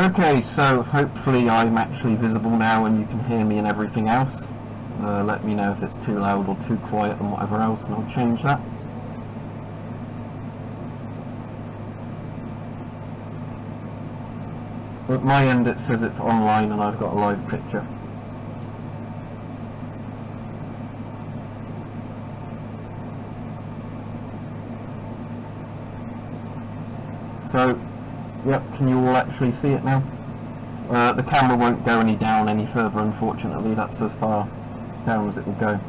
Okay, so hopefully I'm actually visible now and you can hear me and everything else. Let me know if it's too loud or too quiet and whatever else, and I'll change that. At my end it says it's online and I've got a live picture. So, yep, can you all actually see it now? The camera won't go any down any further, unfortunately. That's as far down as it will go.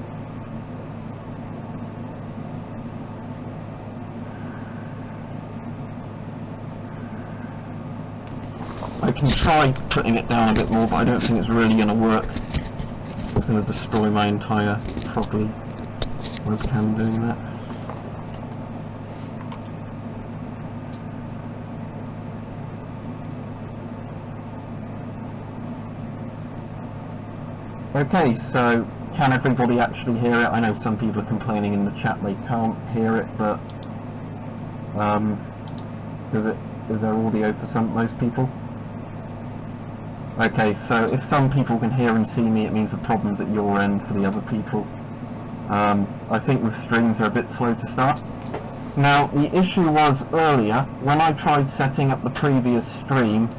I can try putting it down a bit more, but I don't think it's really going to work. It's going to destroy my entire probably webcam doing that. Okay, so can everybody actually hear it? I know some people are complaining in the chat they can't hear it, but is there audio for most people? Okay, so if some people can hear and see me, it means the problem's at your end for the other people. I think the streams are a bit slow to start. Now, the issue was earlier, when I tried setting up the previous stream,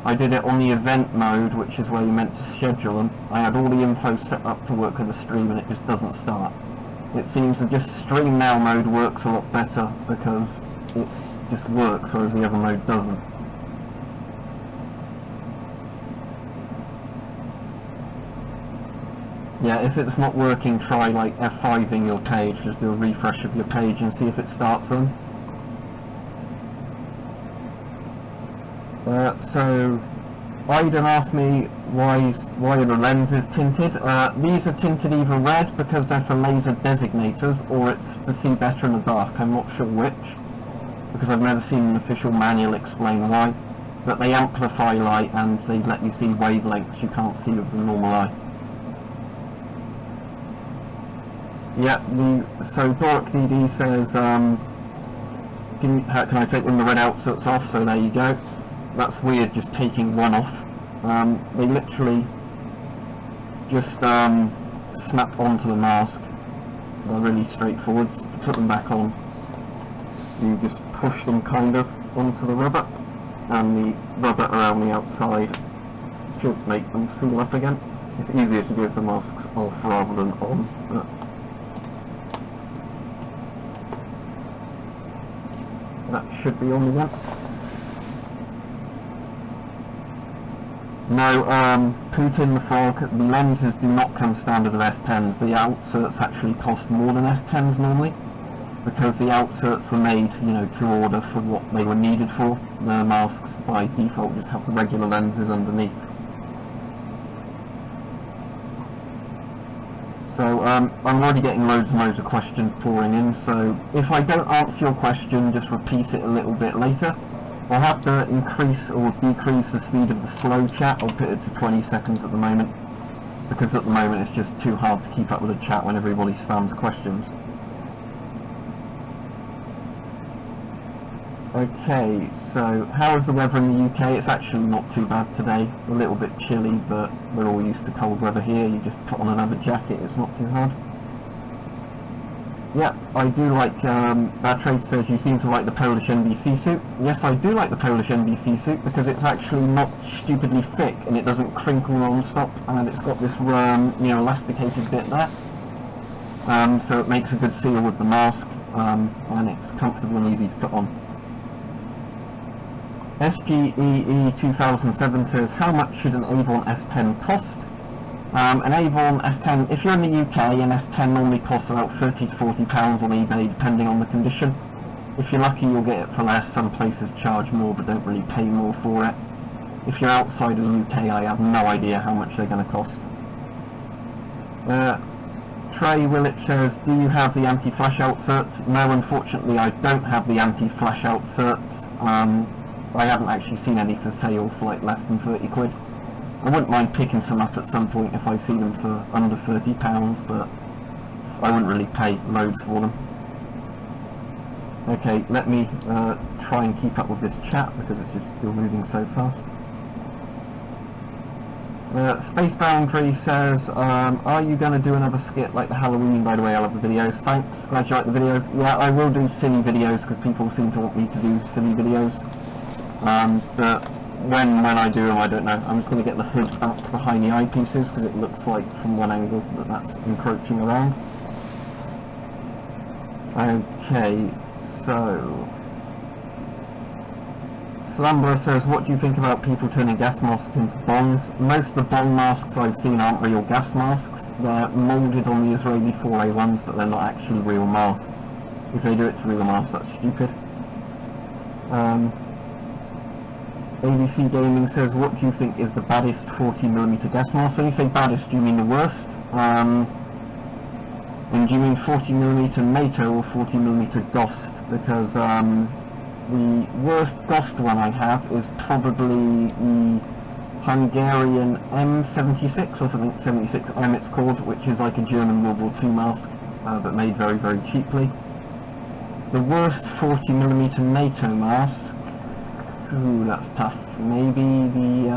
I did it on the event mode, which is where you're meant to schedule them. I had all the info set up to work with the stream and it just doesn't start. It seems that just stream now mode works a lot better because it just works, whereas the other mode doesn't. Yeah, if it's not working, try like F5ing your page, just do a refresh of your page and see if it starts them. So, Aiden asked me why are the lenses tinted. These are tinted either red because they're for laser designators, or it's to see better in the dark. I'm not sure which, because I've never seen an official manual explain why. But they amplify light and they let you see wavelengths you can't see with the normal eye. Yeah, so Doric DD says, can I take one of the red outserts off? So there you go. That's weird, just taking one off. They literally just snap onto the mask. They're really straightforward. To put them back on, you just push them kind of onto the rubber, and the rubber around the outside should make them seal up again. It's easier to do if the mask's off rather than on. That should be on again. No, Putin the Frog, the lenses do not come standard of S10s. The outserts actually cost more than S10s normally, because the outserts were made, you know, to order for what they were needed for. The masks by default just have the regular lenses underneath. So I'm already getting loads and loads of questions pouring in, so if I don't answer your question, just repeat it a little bit later. I'll have to increase or decrease the speed of the slow chat. I'll put it to 20 seconds at the moment, because at the moment it's just too hard to keep up with the chat when everybody spams questions. Okay, so how is the weather in the UK? It's actually not too bad today. A little bit chilly, but we're all used to cold weather here. You just put on another jacket, it's not too hard. Yeah, I do like, Bad Trade says you seem to like the Polish NBC suit. Yes, I do like the Polish NBC suit because it's actually not stupidly thick and it doesn't crinkle non-stop, and it's got this, you know, elasticated bit there. So it makes a good seal with the mask, and it's comfortable and easy to put on. SGEE 2007 says, how much should an Avon S10 cost? An Avon S10, if you're in the UK, an S10 normally costs about £30 to £40 on eBay, depending on the condition. If you're lucky, you'll get it for less. Some places charge more, but don't really pay more for it. If you're outside of the UK, I have no idea how much they're going to cost. Trey Willett says, do you have the anti-flash outserts? No, unfortunately, I don't have the anti-flash outserts. I haven't actually seen any for sale for like less than 30 quid. I wouldn't mind picking some up at some point if I see them for under £30, but I wouldn't really pay loads for them. Okay, let me try and keep up with this chat because it's just still moving so fast. Space Boundary says, are you going to do another skit like the Halloween? By the way, I love the videos. Thanks, glad you like the videos. Yeah, I will do silly videos because people seem to want me to do silly videos. But when I do them, I don't know. I'm just going to get the hood back behind the eyepieces because it looks like from one angle that that's encroaching around. Okay, so Slumberer says, what do you think about people turning gas masks into bombs? Most of the bomb masks I've seen aren't real gas masks. They're moulded on the Israeli 4A1s, but they're not actually real masks. If they do it to real masks, that's stupid. ABC Gaming says, what do you think is the baddest 40mm gas mask? When you say baddest, do you mean the worst? And do you mean 40mm NATO or 40mm GOST? Because the worst GOST one I have is probably the Hungarian M76 or something, 76M it's called, which is like a German World War II mask, but made very, very cheaply. The worst 40mm NATO mask, ooh, that's tough. Maybe the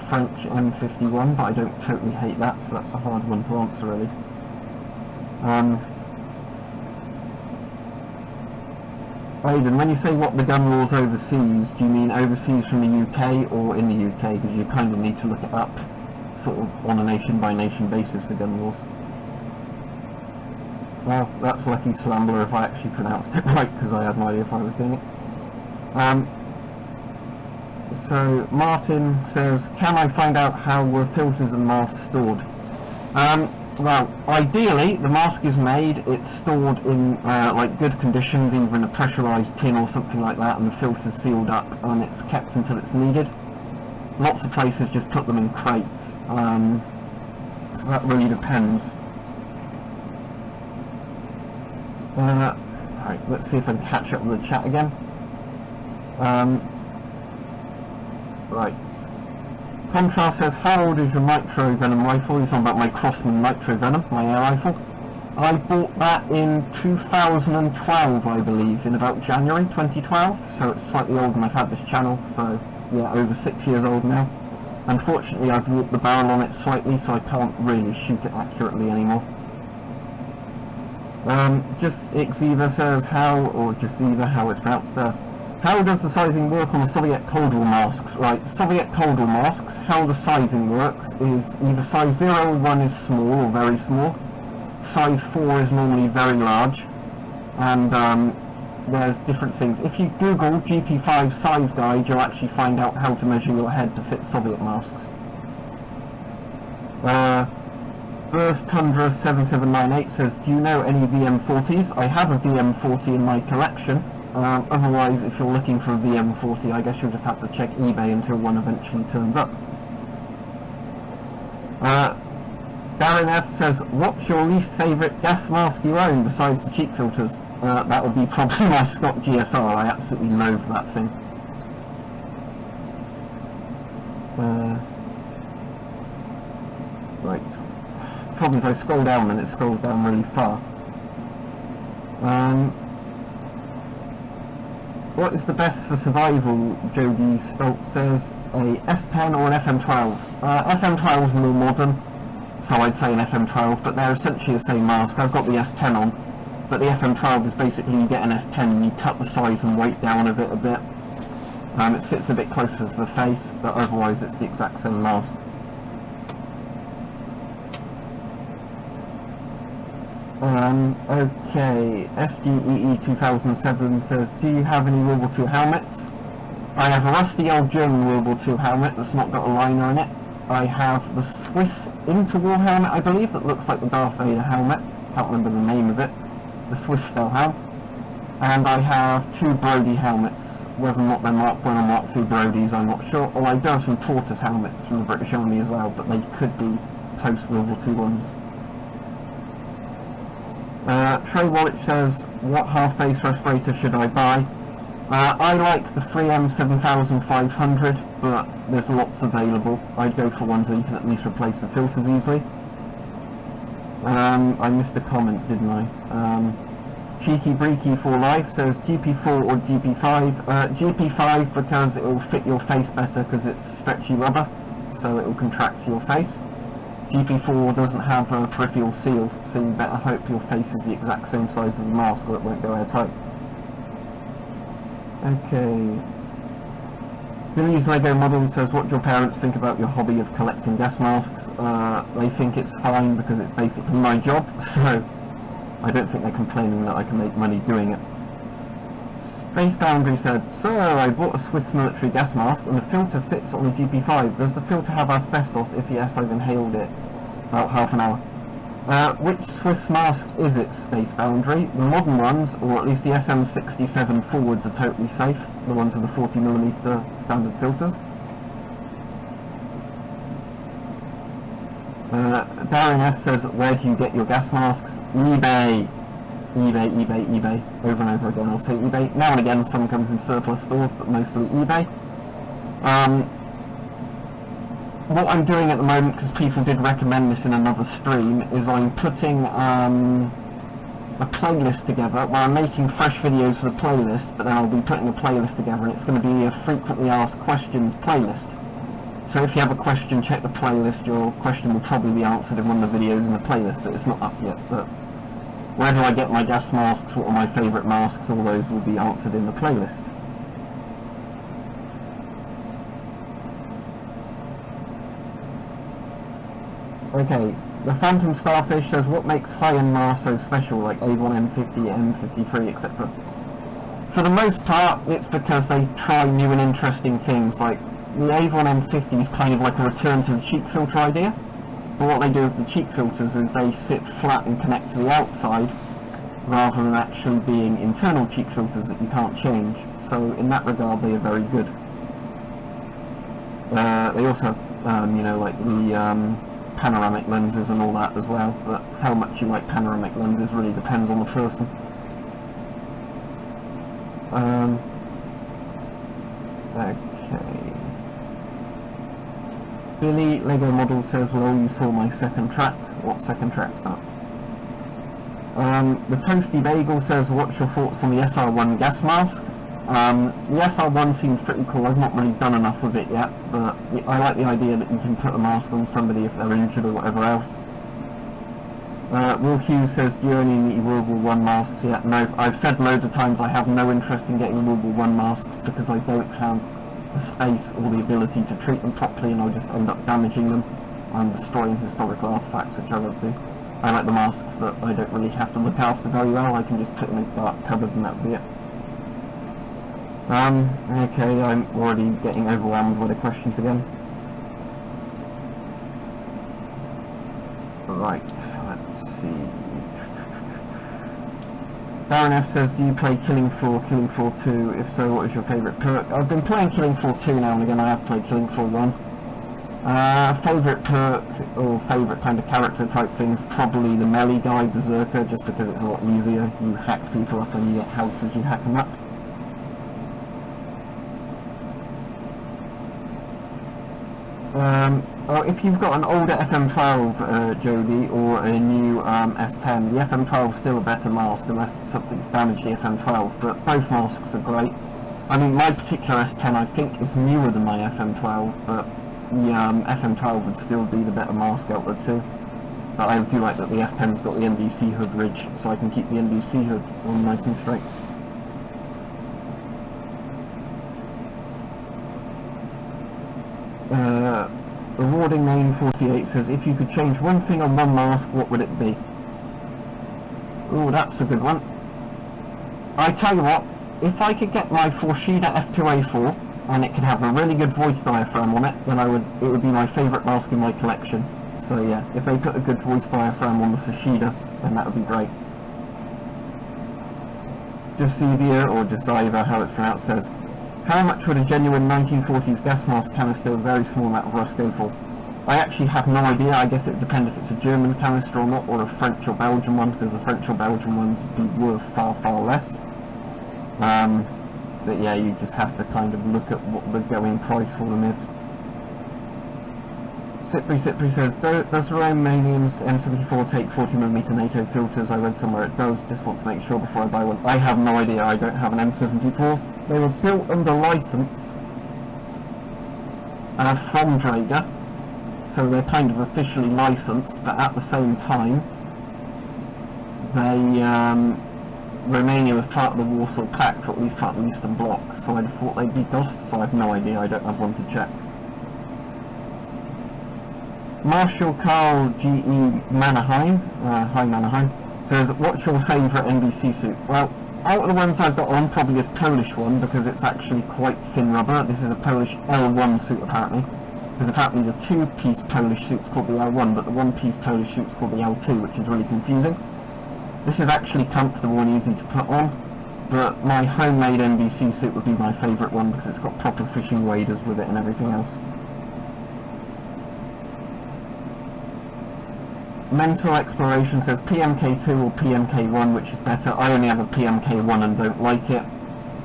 French M51, but I don't totally hate that, so that's a hard one to answer really. Aidan, when you say what the gun rules overseas, do you mean overseas from the UK or in the UK? Because you kind of need to look it up sort of on a nation-by-nation basis, the gun rules. Well, that's lucky Slambler if I actually pronounced it right, because I had no idea if I was doing it. So, Martin says, can I find out how were filters and masks stored? Well, ideally, the mask is made, it's stored in like good conditions, either in a pressurised tin or something like that, and the filter's sealed up, and it's kept until it's needed. Lots of places just put them in crates, so that really depends. Right, let's see if I can catch up with the chat again. Right. Contrast says, how old is your nitro venom rifle? He's on about my Crossman nitro venom, my air rifle. I bought that in 2012, I believe, in about January 2012, so it's slightly older than I've had this channel, so yeah, over 6 years old now. Unfortunately, I've warped the barrel on it slightly, so I can't really shoot it accurately anymore. Just Xiva says, how, or just Xiva, how it's pronounced there. How does the sizing work on the Soviet Cold War masks? Right, Soviet Cold War masks, how the sizing works is either size 0 or 1 is small or very small, size 4 is normally very large, and there's different things. If you Google GP5 size guide, you'll actually find out how to measure your head to fit Soviet masks. Burst Tundra 7798 says, do you know any VM40s? I have a VM40 in my collection. Otherwise, if you're looking for a VM40, I guess you'll just have to check eBay until one eventually turns up. Darren F says, what's your least favourite gas mask you own besides the cheap filters? That would be probably my Scott GSR. I absolutely loathe that thing. Right. The problem is I scroll down and it scrolls down really far. What is the best for survival? Jody Stoltz says, a S10 or an FM12? FM12 is more modern, so I'd say an FM12, but they're essentially the same mask. I've got the S10 on, but the FM12 is basically you get an S10 and you cut the size and weight down of it a bit. It sits a bit closer to the face, but otherwise it's the exact same mask. Okay, SGEE2007 says, do you have any World War II helmets? I have a rusty old German World War II helmet that's not got a liner in it. I have the Swiss Interwar helmet, I believe, that looks like the Darth Vader helmet. Can't remember the name of it. The Swiss style helmet. And I have two Brody helmets. Whether or not they're Mark 1 or Mark 2 Brodies, I'm not sure. Or I do have some Tortoise helmets from the British Army as well, but they could be post-World War II ones. Trey Wallet says, what half-face respirator should I buy? I like the 3M 7500, but there's lots available. I'd go for ones that you can at least replace the filters easily. I missed a comment, didn't I? Cheeky Breaky for Life says, GP4 or GP5? GP5 because it will fit your face better because it's stretchy rubber. so it will contract to your face. GP4 doesn't have a peripheral seal, so you better hope your face is the exact same size as the mask or it won't go airtight. Okay. Billy's Lego model says, what do your parents think about your hobby of collecting gas masks? They think it's fine because it's basically my job, so I don't think they're complaining that I can make money doing it. Space Boundary said, Sir, I bought a Swiss military gas mask and the filter fits on the GP5. Does the filter have asbestos? If yes, I've inhaled it. About half an hour. Which Swiss mask is it, Space Boundary? The modern ones, or at least the SM67 forwards, are totally safe. The ones with the 40mm standard filters. Darren F says, where do you get your gas masks? eBay. eBay, over and over again I'll say eBay. Now and again some come from surplus stores, but mostly eBay. What I'm doing at the moment, because people did recommend this in another stream, is I'm putting a playlist together where I'm making fresh videos for the playlist, but then I'll be putting a playlist together and it's going to be a frequently asked questions playlist. So if you have a question, check the playlist. Your question will probably be answered in one of the videos in the playlist, but it's not up yet. But where do I get my gas masks? What are my favourite masks? All those will be answered in the playlist. Okay, the Phantom Starfish says, what makes high-end masks so special, like A1, M50, M53, etc.? For the most part, it's because they try new and interesting things, like the A1 M50 is kind of like a return to the cheek filter idea. But what they do with the cheek filters is they sit flat and connect to the outside, rather than actually being internal cheek filters that you can't change. So in that regard, they are very good. They also, you know, like the panoramic lenses and all that as well. But how much you like panoramic lenses really depends on the person. Okay. Billy Lego model says, well, you saw my second track. What second track's that? The Toasty Bagel says, what's your thoughts on the SR1 gas mask? The SR1 seems pretty cool. I've not really done enough with it yet, but I like the idea that you can put a mask on somebody if they're injured or whatever else. Will Hughes says, do you only need World War 1 masks yet? No, I've said loads of times I have no interest in getting World War 1 masks because I don't have the space or the ability to treat them properly, and I'll just end up damaging them and destroying historical artifacts, which I won't do. I like the masks that I don't really have to look after very well. I can just put them in a dark cupboard and that'll be it. Okay, I'm already getting overwhelmed by the questions again. Right, let's see. Darren F says, do you play Killing Floor, Killing Floor 2? If so, what is your favourite perk? I've been playing Killing Floor 2 now and again. I have played Killing Floor 1. Favourite perk, or favourite kind of character type things, probably the melee guy, Berserker, just because it's a lot easier. You hack people up and you get health as you hack them up. If you've got an older FM12 Jody, or a new S10, the FM12 is still a better mask unless something's damaged the FM12, but both masks are great. I mean, my particular S10 I think is newer than my FM12, but the FM12 would still be the better mask out there too. But I do like that the S10's got the NBC hood ridge, so I can keep the NBC hood on nice and straight. Rewarding Name 48 says, if you could change one thing on one mask, what would it be? Oh, that's a good one. I tell you what, if I could get my Forshida F2A4 and it could have a really good voice diaphragm on it, then it would be my favourite mask in my collection. So yeah, if they put a good voice diaphragm on the Forshida, then that would be great. Josivia, or Josiva, how it's pronounced, says, how much would a genuine 1940s gas mask canister with a very small amount of rust go for? I actually have no idea. I guess it would depend if it's a German canister or not, or a French or Belgian one, because the French or Belgian ones would be worth far, far less. But yeah, you just have to kind of look at what the going price for them is. Sipri says, does the Romanian's M74 take 40mm NATO filters? I read somewhere it does, just want to make sure before I buy one. I have no idea, I don't have an M74. They were built under license from Draeger, so they're kind of officially licensed, but at the same time, they, Romania was part of the Warsaw Pact, or at least part of the Eastern Bloc, so I'd thought they'd be DOSed, so I have no idea, I don't have one to check. Marshall Carl G.E. Mannerheim, hi Mannerheim, says, what's your favourite NBC suit? Well, out of the ones I've got on, probably this Polish one, because it's actually quite thin rubber. This is a Polish L1 suit, apparently. Because apparently the two-piece Polish suit's called the L1, but the one-piece Polish suit's called the L2, which is really confusing. This is actually comfortable and easy to put on, but my homemade NBC suit would be my favourite one, because it's got proper fishing waders with it and everything else. Mental Exploration says PMK2 or PMK1, which is better. I only have a PMK1 and don't like it.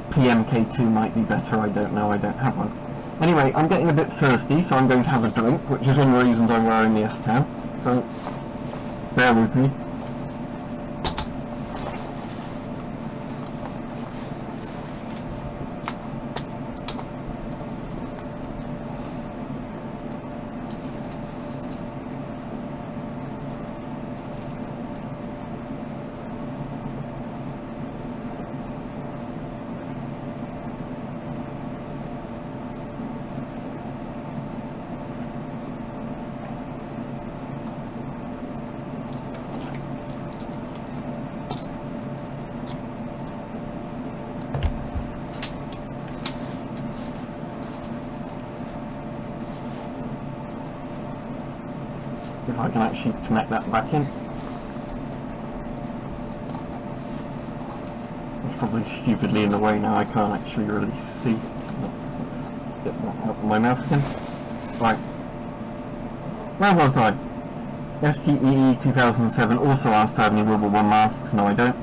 PMK2 might be better, I don't know, I don't have one. Anyway, I'm getting a bit thirsty, so I'm going to have a drink, which is one of the reasons I'm wearing the S10, so bear with me. If I can actually connect that back in. It's probably stupidly in the way now, I can't actually really see. Let's get that out of my mouth again. Right. Where was I? SGEE 2007 also asked to have any World War I masks. No, I don't.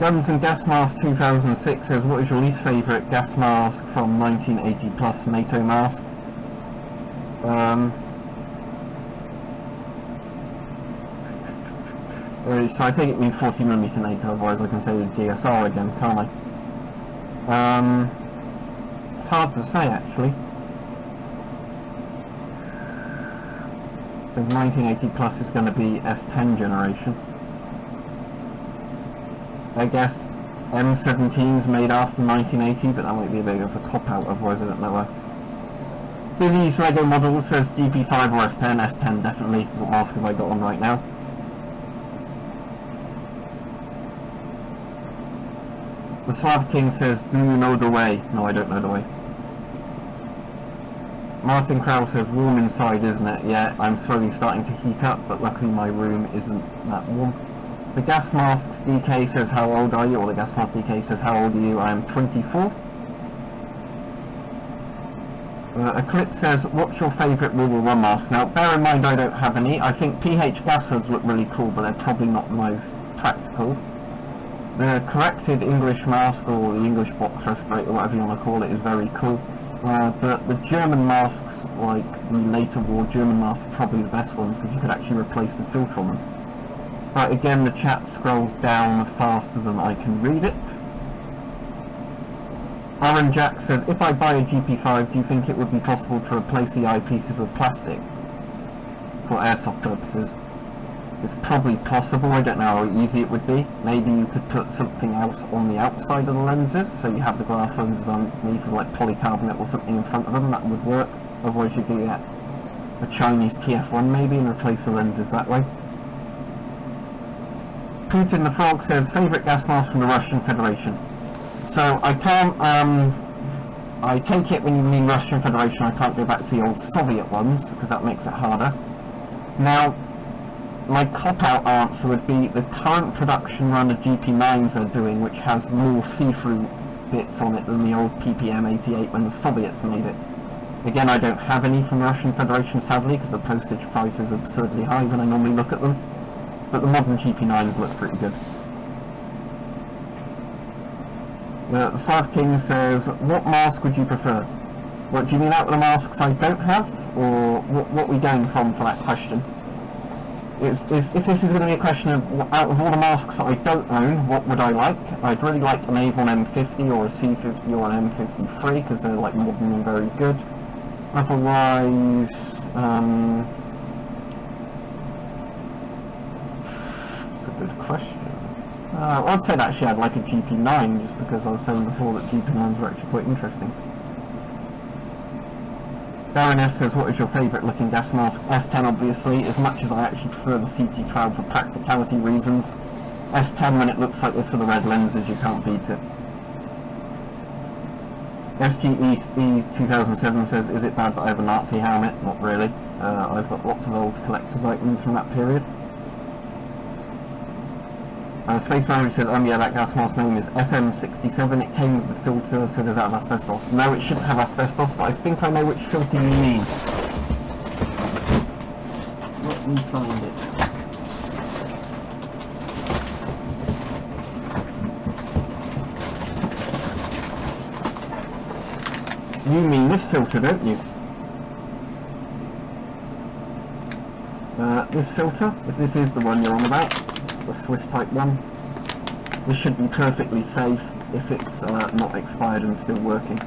Guns and Gas Mask 2006 says, what is your least favourite gas mask from 1980 plus NATO mask? So I take it means 40mm NATO, otherwise I can say the DSR again, can't I? It's hard to say actually. Because 1980 plus is going to be S10 generation. I guess M17's made after 1980, but that might be a bit of a cop-out, otherwise I don't know why. Billy's Lego model says GP5 or S10, S10 definitely. What mask have I got on right now? The Slav King says, do you know the way? No, I don't know the way. Martin Krause says, warm inside, isn't it? Yeah, I'm slowly starting to heat up, but luckily my room isn't that warm. The Gas Masks DK says, how old are you? Or the Gas Mask DK says, how old are you? I am 24. Eclipse says, what's your favourite World War I mask? Now, bear in mind I don't have any. I think PH gas hoods look really cool, but they're probably not the most practical. The corrected English mask, or the English box respirator, whatever you want to call it, is very cool. But the German masks, like the later war German masks, are probably the best ones, because you could actually replace the filter on them. But again, the chat scrolls down faster than I can read it. Aaron Jack says, if I buy a GP5, do you think it would be possible to replace the eyepieces with plastic for airsoft purposes? It's probably possible, I don't know how easy it would be. Maybe you could put something else on the outside of the lenses, so you have the glass lenses underneath with like polycarbonate or something in front of them, that would work. Otherwise you could get a Chinese TF1 maybe and replace the lenses that way. Putin the Frog says, favourite gas mask from the Russian Federation. So I can't, I take it when you mean Russian Federation, I can't go back to the old Soviet ones, because that makes it harder. Now, my cop-out answer would be the current production run of GP9s they're doing, which has more see-through bits on it than the old PPM-88 when the Soviets made it. Again, I don't have any from the Russian Federation, sadly, because the postage price is absurdly high when I normally look at them. But the modern GP9s look pretty good. The Slav King says, what mask would you prefer? What do you mean out of the masks I don't have? Or what are we going from for that question? if this is going to be a question of, out of all the masks that I don't own, what would I like? I'd really like an Avon M50 or a C50 or an M53, because they're like modern and very good. Otherwise, it's a good question. I'd say actually I'd like a GP9, just because I was saying before that GP9s were actually quite interesting. Baroness says, what is your favourite looking gas mask? S10 obviously, as much as I actually prefer the CT12 for practicality reasons. S10 when it looks like this with the red lenses, you can't beat it. SGE2007 says, is it bad that I have a Nazi helmet? Not really. I've got lots of old collector's items from that period. Space Manager said, yeah, that gas mask name is SM67, it came with the filter, so does that have asbestos? No, it shouldn't have asbestos, but I think I know which filter you mean. Let me find it. You mean this filter, don't you? This filter, if this is the one you're on about, the Swiss type one, this should be perfectly safe if it's not expired and still working.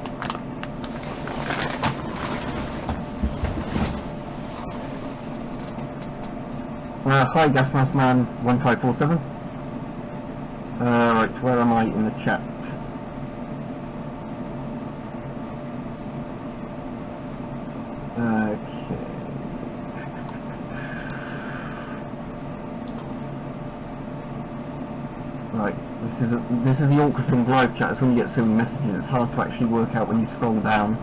Hi Gas Mask Man 1547. Right, where am I in the chat? Okay. Right, this is the awkward thing with live chat, is when you get so many messages, it's hard to actually work out when you scroll down.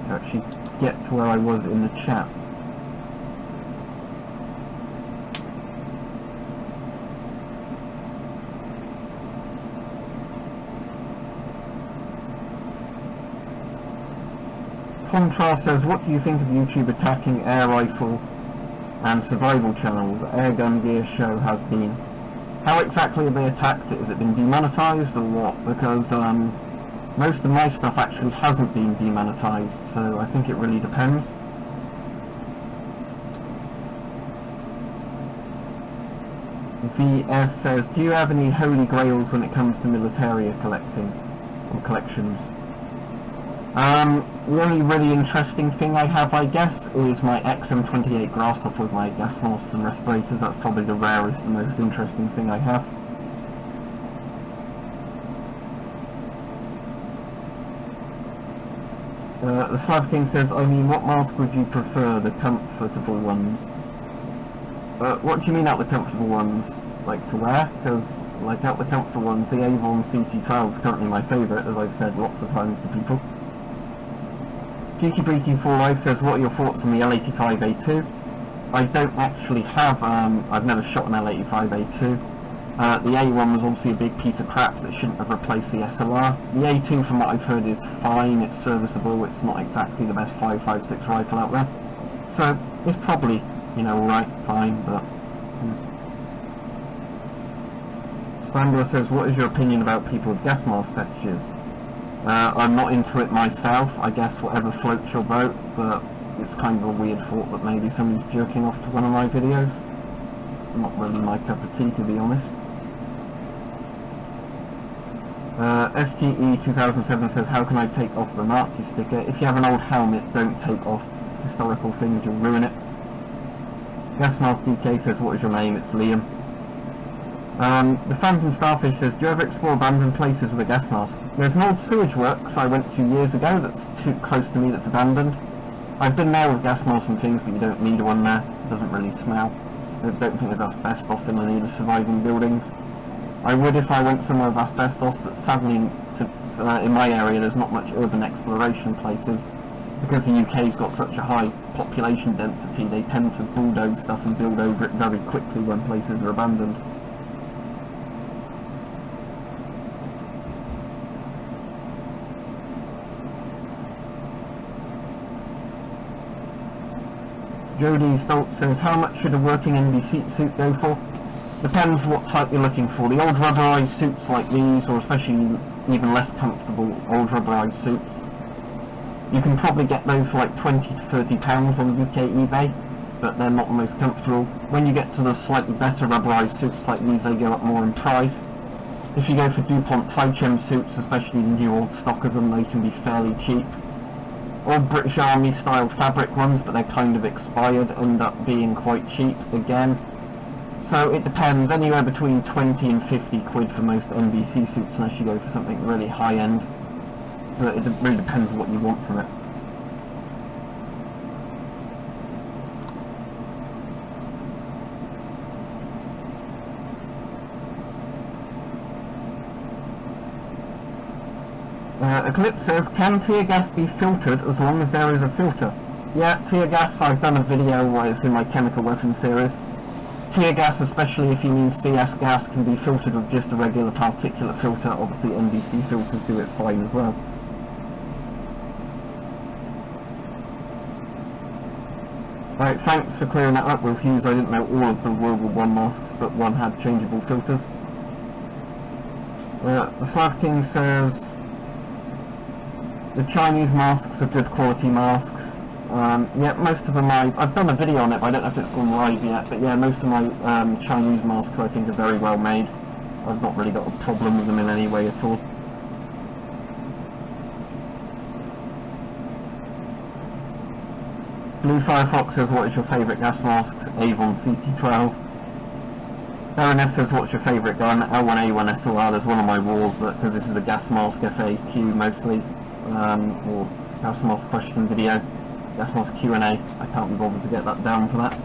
To actually get to where I was in the chat. Contrast says, what do you think of YouTube attacking air rifle and survival channels? Airgun Gear Show has been. How exactly have they attacked it? Has it been demonetized or what? Because most of my stuff actually hasn't been demonetized, so I think it really depends. VS says, do you have any holy grails when it comes to militaria collecting or collections? The only really interesting thing I have, I guess, is my XM28 Grasshopper with my gas masks and respirators. That's probably the rarest and most interesting thing I have. The Slav King says, I mean, what mask would you prefer, the comfortable ones? What do you mean out the comfortable ones? Like to wear? Because, like, out the comfortable ones, the Avon CT12 is currently my favourite, as I've said lots of times to people. Geeky Breaky for Life says, what are your thoughts on the L85A2? I don't actually have, I've never shot an L85A2. The A1 was obviously a big piece of crap that shouldn't have replaced the SLR. The A2, from what I've heard, is fine, it's serviceable, it's not exactly the best 5.56 rifle out there. So, it's probably, you know, alright, fine, but... Strangler says, what is your opinion about people with gas mask fetishes? I'm not into it myself, I guess whatever floats your boat, but it's kind of a weird thought that maybe somebody's jerking off to one of my videos. Not really my cup of tea, to be honest. SGE2007 says, how can I take off the Nazi sticker? If you have an old helmet, don't take off historical things, you'll ruin it. Gas Mask DK says, what is your name? It's Liam. The Phantom Starfish says, do you ever explore abandoned places with a gas mask? There's an old sewage works I went to years ago that's too close to me that's abandoned. I've been there with gas masks and things, but you don't need one there. It doesn't really smell. I don't think there's asbestos in any of the surviving buildings. I would if I went somewhere with asbestos, but sadly in my area there's not much urban exploration places. Because the UK's got such a high population density, they tend to bulldoze stuff and build over it very quickly when places are abandoned. Jodie Stoltz says, how much should a working NBC suit go for? Depends what type you're looking for. The old rubberized suits like these, or especially even less comfortable old rubberized suits, You can probably get those for like £20 to £30 on UK eBay, but they're not the most comfortable. When you get to the slightly better rubberized suits like these, they go up more in price. If you go for DuPont Taichem suits, especially the new old stock of them, they can be fairly cheap. Or British Army style fabric ones, but they're kind of expired, end up being quite cheap again. So it depends, anywhere between 20 and 50 quid for most NBC suits unless you go for something really high end. But it really depends on what you want from it. Eclipse says, can tear gas be filtered as long as there is a filter? Yeah, tear gas, I've done a video where it's in my chemical weapons series. Tear gas, especially if you mean CS gas, can be filtered with just a regular particulate filter. Obviously NBC filters do it fine as well. Right, thanks for clearing that up, Will Hughes. I didn't know all of the World War I masks, but one had changeable filters. The Slav King says, the Chinese masks are good quality masks. Yeah, most of them I've done a video on it, but I don't know if it's gone live yet. But yeah, most of my Chinese masks I think are very well made. I've not really got a problem with them in any way at all. Blue Firefox says, what is your favourite gas masks? Avon CT12. Darren F says, what's your favourite gun? L1A1 SLR. There's one on my wall, but because this is a gas mask FAQ mostly, or gas mask question video, gas mask Q&A. I can't be bothered to get that down for that.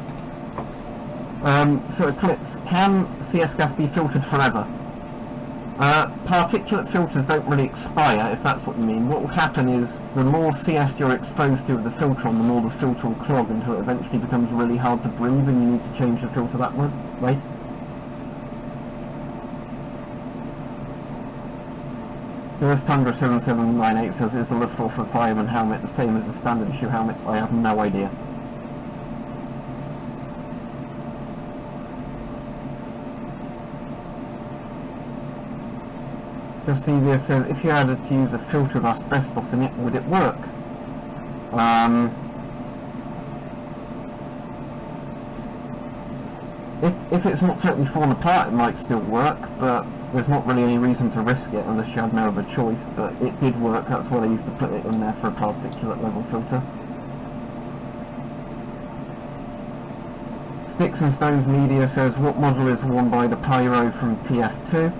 So Eclipse, can CS gas be filtered forever? Particulate filters don't really expire, if that's what you mean. What will happen is, the more CS you're exposed to with the filter on, the more the filter will clog until it eventually becomes really hard to breathe and you need to change the filter that way. First Tundra 7798 says, is the lift-off of fireman helmet the same as the standard issue helmets? I have no idea. Casivia says, if you had to use a filter of asbestos in it, would it work? If it's not totally fallen apart, it might still work, but there's not really any reason to risk it unless you had no other choice. But it did work, that's why I used to put it in there for a particulate level filter. Sticks and Stones Media says, what model is worn by the Pyro from TF2?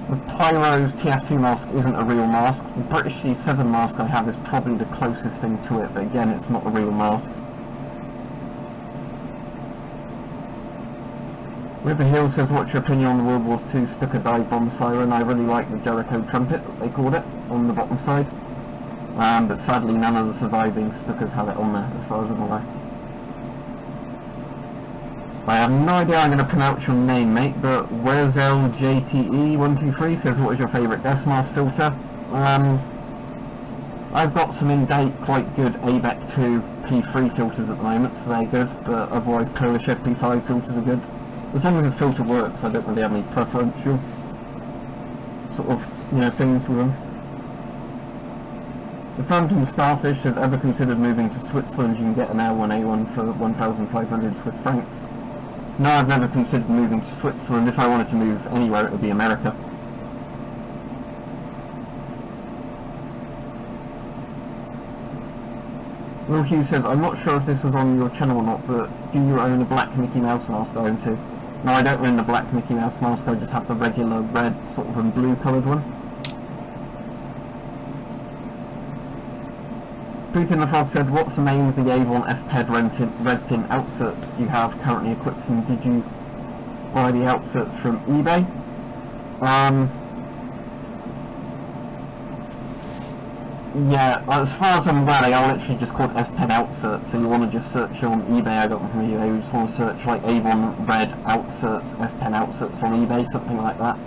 The Pyro's TF2 mask isn't a real mask. The British C7 mask I have is probably the closest thing to it, but again, it's not a real mask. River Hill says, what's your opinion on the World War II Stuka dive bomb siren? I really like the Jericho trumpet, they called it, on the bottom side. But sadly none of the surviving Stukas had it on there, as far as I'm aware. I have no idea I'm going to pronounce your name, mate, but Wezel JTE123 says, what is your favourite gas mask filter? I've got some in-date, quite good ABEC 2 P3 filters at the moment, so they're good, but otherwise Polish FP5 filters are good. As long as the filter works, I don't really have any preferential sort of, things with them. The Phantom Starfish has ever considered moving to Switzerland. You can get an L1A1 for 1,500 Swiss francs. No, I've never considered moving to Switzerland. If I wanted to move anywhere, it would be America. Will Hughes says, I'm not sure if this was on your channel or not, but do you own a black Mickey Mouse mask? I own two. No, I don't own the black Mickey Mouse mask, I just have the regular red, sort of, and blue coloured one. Putin the Frog said, what's the name of the Avon S-TED red tin outserts you have currently equipped, and did you buy the outserts from eBay? Yeah, as far as I'm aware, they are literally just called S-TED outserts, so you want to just search on eBay. I got them from eBay. You just want to search like Avon red outserts, S-TED outserts on eBay, something like that.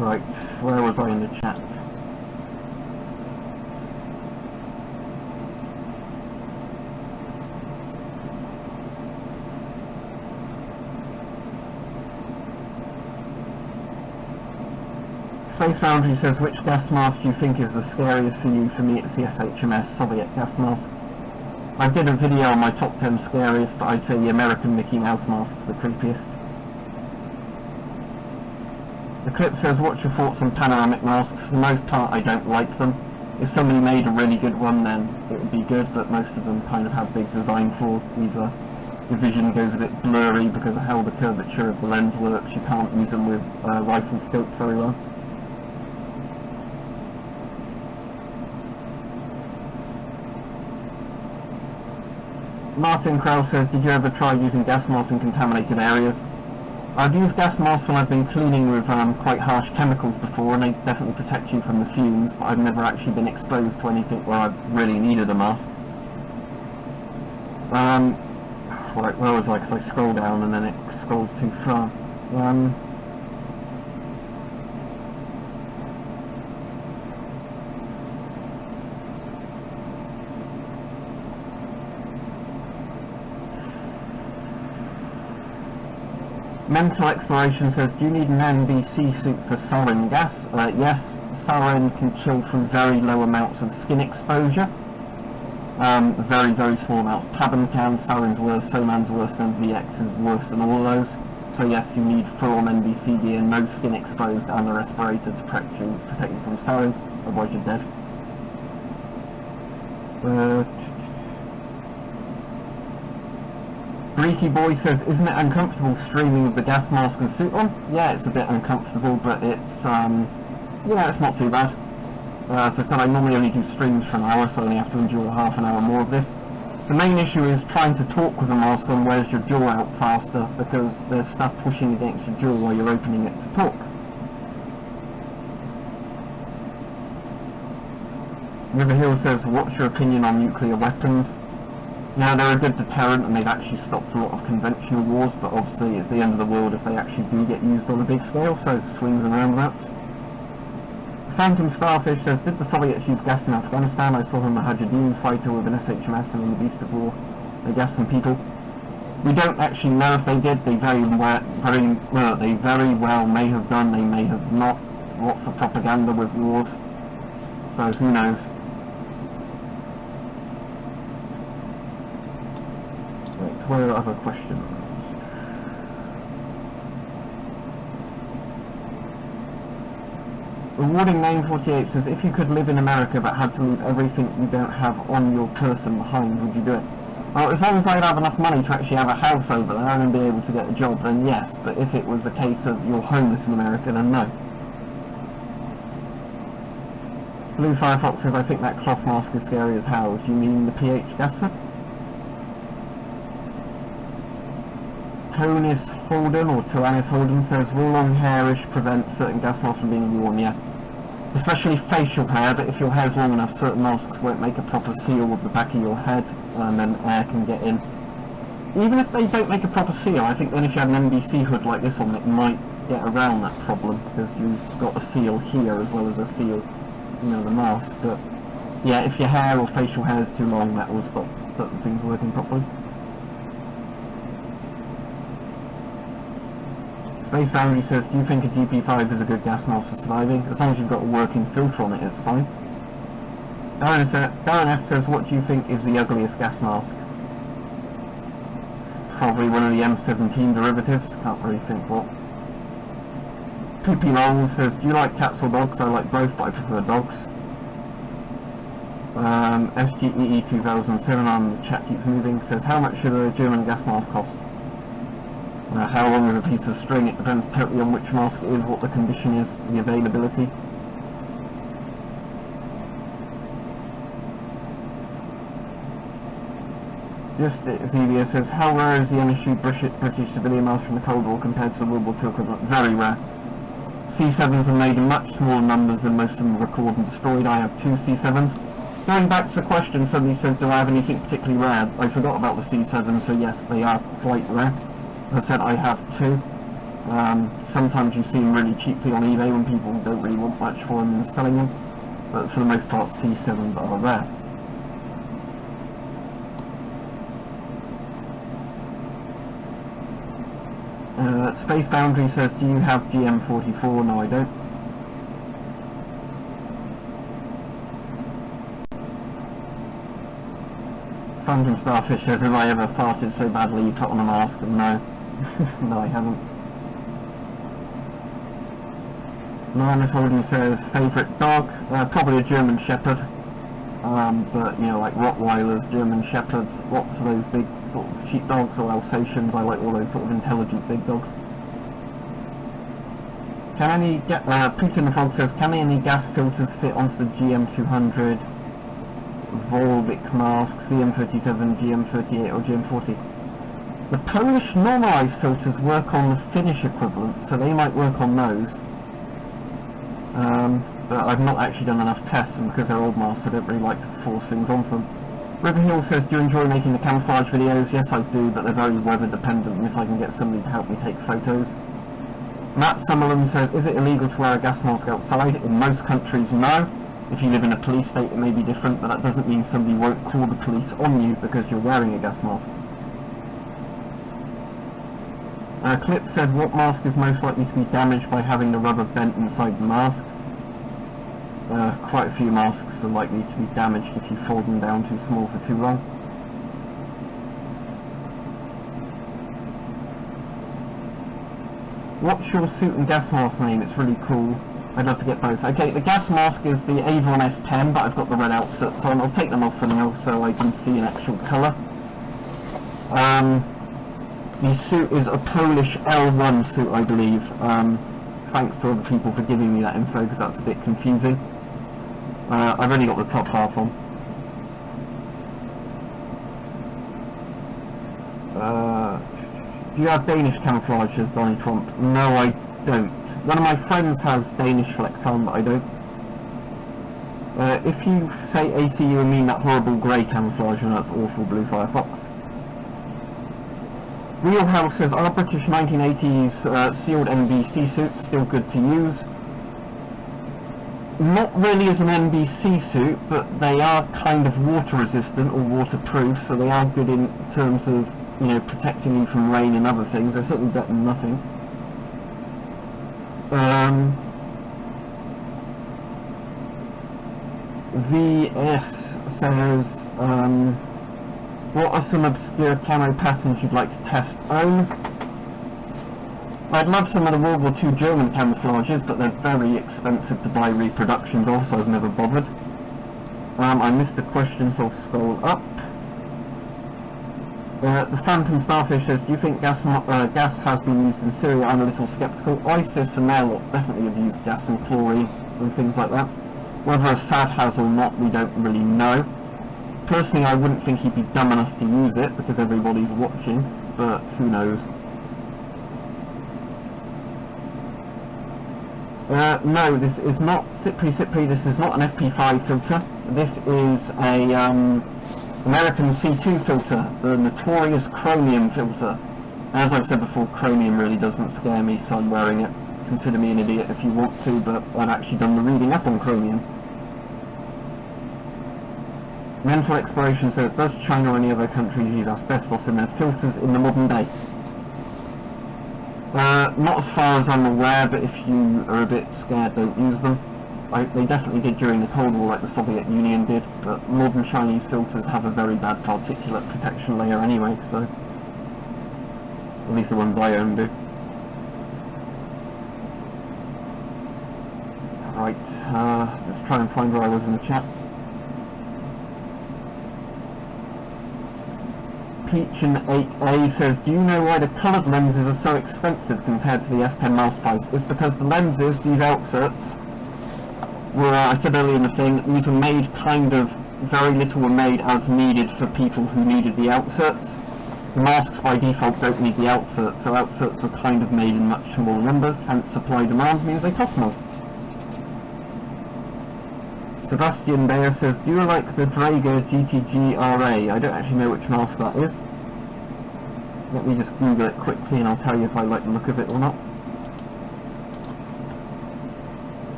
Right, where was I in the chat? Space Boundary says, which gas mask do you think is the scariest for you? For me, it's the SHMS Soviet gas mask. I did a video on my top 10 scariest, but I'd say the American Mickey Mouse mask is the creepiest. The clip says, what's your thoughts on panoramic masks? For the most part, I don't like them. If somebody made a really good one, then it would be good, but most of them kind of have big design flaws. Either your vision goes a bit blurry because of how the curvature of the lens works. You can't use them with rifle scope very well. Martin Krause said, did you ever try using gas masks in contaminated areas? I've used gas masks when I've been cleaning with quite harsh chemicals before, and they definitely protect you from the fumes, but I've never actually been exposed to anything where I've really needed a mask. Right, where was I? Because I scroll down and then it scrolls too far. Mental Exploration says, do you need an NBC suit for sarin gas? Yes, sarin can kill through very low amounts of skin exposure. Very, very small amounts. Tabam can, sarin's worse, Soman's worse, than VX is worse than all of those. So yes, you need full-on NBC gear, no skin exposed, and a respirator to protect you from sarin, otherwise you're dead. Breaky Boy says, isn't it uncomfortable streaming with the gas mask and suit on? Yeah, it's a bit uncomfortable, but it's, it's not too bad. As I said, I normally only do streams for an hour, so I only have to endure half an hour more of this. The main issue is trying to talk with a mask on wears your jaw out faster, because there's stuff pushing against your jaw while you're opening it to talk. River Hill says, what's your opinion on nuclear weapons? Now, they're a good deterrent and they've actually stopped a lot of conventional wars, but obviously it's the end of the world if they actually do get used on a big scale, so swings and roundabouts. Phantom Starfish says, did the Soviets use gas in Afghanistan? I saw a Mujahideen fighter with an SHMS and in the Beast of War. They gassed some people. We don't actually know if they did. They very well may have done, they may have not. Lots of propaganda with wars, so who knows. Where are other questions? Rewarding Name 48 says, if you could live in America but had to leave everything you don't have on your person behind, would you do it? Well, as long as I'd have enough money to actually have a house over there and be able to get a job, then yes, but if it was a case of you're homeless in America, then no. Blue Firefox says, I think that cloth mask is scary as hell. Do you mean the pH gas hood? Tonis Holden, or Tyrannis Holden, says, will long hairish prevent certain gas masks from being worn? Yeah. Especially facial hair, but if your hair's long enough, certain masks won't make a proper seal with the back of your head, and then air can get in. Even if they don't make a proper seal, I think then if you had an NBC hood like this one, it might get around that problem, because you've got a seal here as well as a seal, the mask. But yeah, if your hair or facial hair is too long, that will stop certain things working properly. Space Boundary says, do you think a GP5 is a good gas mask for surviving? As long as you've got a working filter on it, it's fine. Darren F says, what do you think is the ugliest gas mask? Probably one of the M17 derivatives, can't really think what. Poopy Lowell says, do you like cats or dogs? I like both, but I prefer dogs. SGEE 2007, on the chat keeps moving, says, how much should a German gas mask cost? How long is a piece of string? It depends totally on which mask it is, what the condition is, the availability. Just Xavier says, how rare is the unissued British civilian mask from the Cold War compared to the World War II equivalent? Very rare. C7s are made in much smaller numbers than most of them are recorded and destroyed. I have 2 C7s. Going back to the question, somebody says, do I have anything particularly rare? I forgot about the C7s, so yes, they are quite rare. As I said, I have 2. Sometimes you see them really cheaply on eBay when people don't really want much for them and they're selling them, but for the most part C7s are rare. Space Boundary says, do you have GM44? No, I don't. Phantom Starfish says, have I ever farted so badly you put on a mask? No. No, I haven't. Linus Holding says, favourite dog? Probably a German Shepherd. But, you know, like Rottweilers, German Shepherds, lots of those big sort of sheepdogs or Alsatians. I like all those sort of intelligent big dogs. Can any, Putin the Frog says, can any gas filters fit onto the GM200, Volvic masks, VM37, GM38 or GM40? The Polish normalised filters work on the Finnish equivalent, so they might work on those. But I've not actually done enough tests, and because they're old masks I don't really like to force things onto them. Riverhill says, do you enjoy making the camouflage videos? Yes I do, but they're very weather dependent, and if I can get somebody to help me take photos. Matt Summerlin said, is it illegal to wear a gas mask outside? In most countries, no. If you live in a police state it may be different, but that doesn't mean somebody won't call the police on you because you're wearing a gas mask. Clip said, what mask is most likely to be damaged by having the rubber bent inside the mask? Quite a few masks are likely to be damaged if you fold them down too small for too long. What's your suit and gas mask name? It's really cool. I'd love to get both. Okay, the gas mask is the Avon S10, but I've got the red outsuts on. I'll take them off for now so I can see an actual colour. The suit is a Polish L1 suit, I believe. Thanks to other people for giving me that info, because that's a bit confusing. I've only got the top half on. Do you have Danish camouflage, says Donny Trump? No, I don't. One of my friends has Danish flecked on, but I don't. If you say ACU and mean that horrible grey camouflage, and that's awful, Blue Firefox. Wheelhouse says, are British 1980s sealed NBC suits still good to use? Not really as an NBC suit, but they are kind of water resistant or waterproof, so they are good in terms of, you know, protecting you from rain and other things. They're certainly better than nothing. VS says, what are some obscure camo patterns you'd like to test own? I'd love some of the World War II German camouflages, but they're very expensive to buy reproductions of, so I've never bothered. I missed a question, so I'll scroll up. The Phantom Starfish says, do you think gas has been used in Syria? I'm a little sceptical. ISIS and their lot definitely have used gas and chlorine and things like that. Whether Assad has or not, we don't really know. Personally, I wouldn't think he'd be dumb enough to use it, because everybody's watching, but who knows. No, this is not Cipri, this is not an FP5 filter. This is a American C2 filter, the notorious chromium filter. As I've said before, chromium really doesn't scare me, so I'm wearing it. Consider me an idiot if you want to, but I've actually done the reading up on chromium. Mental Exploration says, does China or any other countries use asbestos in their filters in the modern day? Not as far as I'm aware, but if you are a bit scared, don't use them. They definitely did during the Cold War, like the Soviet Union did, but modern Chinese filters have a very bad particulate protection layer anyway, so... at least the ones I own do. Right, let's try and find where I was in the chat. Peachin8A says, do you know why the coloured lenses are so expensive compared to the S10 mouse price? It's because the lenses, these outserts, were, I said earlier in the thing, these were made kind of, very little were made as needed for people who needed the outserts. The masks by default don't need the outserts, so outserts were kind of made in much smaller numbers, hence supply-demand means they cost more. Sebastian Bayer says, do you like the Draeger GTG-RA? I don't actually know which mask that is. Let me just Google it quickly and I'll tell you if I like the look of it or not.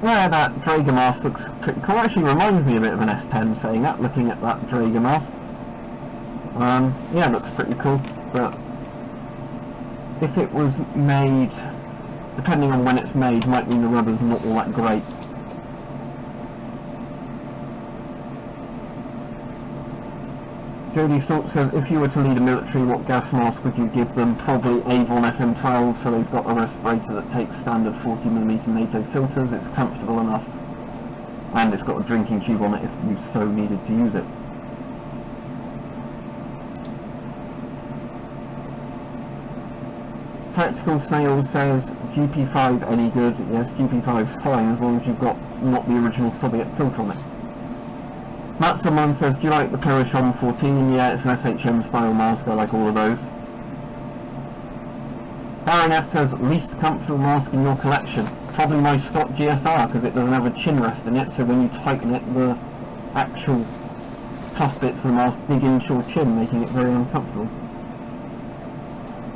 Yeah, that Draeger mask looks pretty cool. Actually reminds me a bit of an S10 saying that, looking at that Draeger mask. Yeah, it looks pretty cool, but if it was made depending on when it's made, might mean the rubber's not all that great. Jody Stalk says, if you were to lead a military, what gas mask would you give them? Probably Avon FM12, so they've got a respirator that takes standard 40mm NATO filters. It's comfortable enough, and it's got a drinking tube on it if you so needed to use it. Tactical Snail says, GP5 any good? Yes, GP5's fine as long as you've got not the original Soviet filter on it. Matt Someone says, do you like the Polish OM14? Yeah, it's an SHM style mask, I like all of those. Darren F says, least comfortable mask in your collection? Probably my Scott GSR, because it doesn't have a chin rest in it, so when you tighten it, the actual tough bits of the mask dig into your chin, making it very uncomfortable.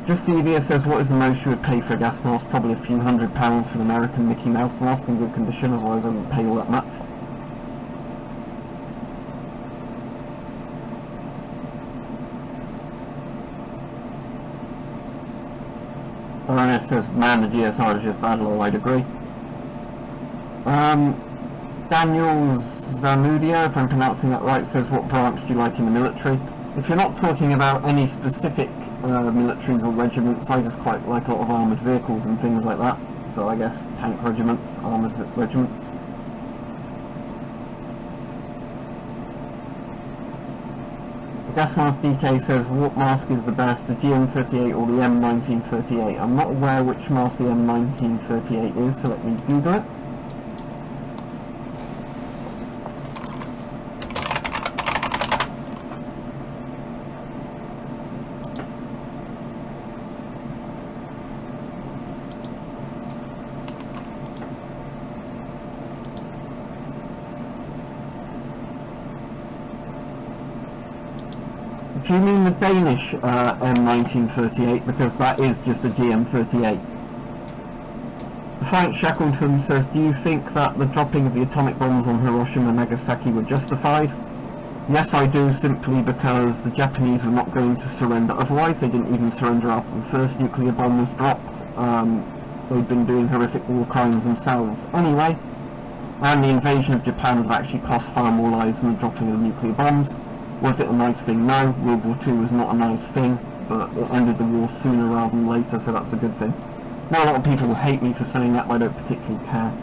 Just Sevia says, what is the most you would pay for a gas mask? Probably a few £100 for an American Mickey Mouse mask in good condition, otherwise I wouldn't pay all that much. RNF says, man, the GSR is just bad, or I'd agree. Daniel Zamudia, if I'm pronouncing that right, says, what branch do you like in the military? If you're not talking about any specific militaries or regiments, I just quite like a lot of armoured vehicles and things like that. So I guess tank regiments, armoured regiments. Gas Mask DK says, what mask is the best, the GM38 or the M1938? I'm not aware which mask the M1938 is, so let me Google it. Do you mean the Danish M1938? Because that is just a GM38. Frank Shackleton says, do you think that the dropping of the atomic bombs on Hiroshima and Nagasaki were justified? Yes, I do, simply because the Japanese were not going to surrender otherwise. They didn't even surrender after the first nuclear bomb was dropped. They'd been doing horrific war crimes themselves anyway. And the invasion of Japan would have actually cost far more lives than the dropping of the nuclear bombs. Was it a nice thing? No. World War II was not a nice thing, but it ended the war sooner rather than later, so that's a good thing. Now a lot of people will hate me for saying that, but I don't particularly care.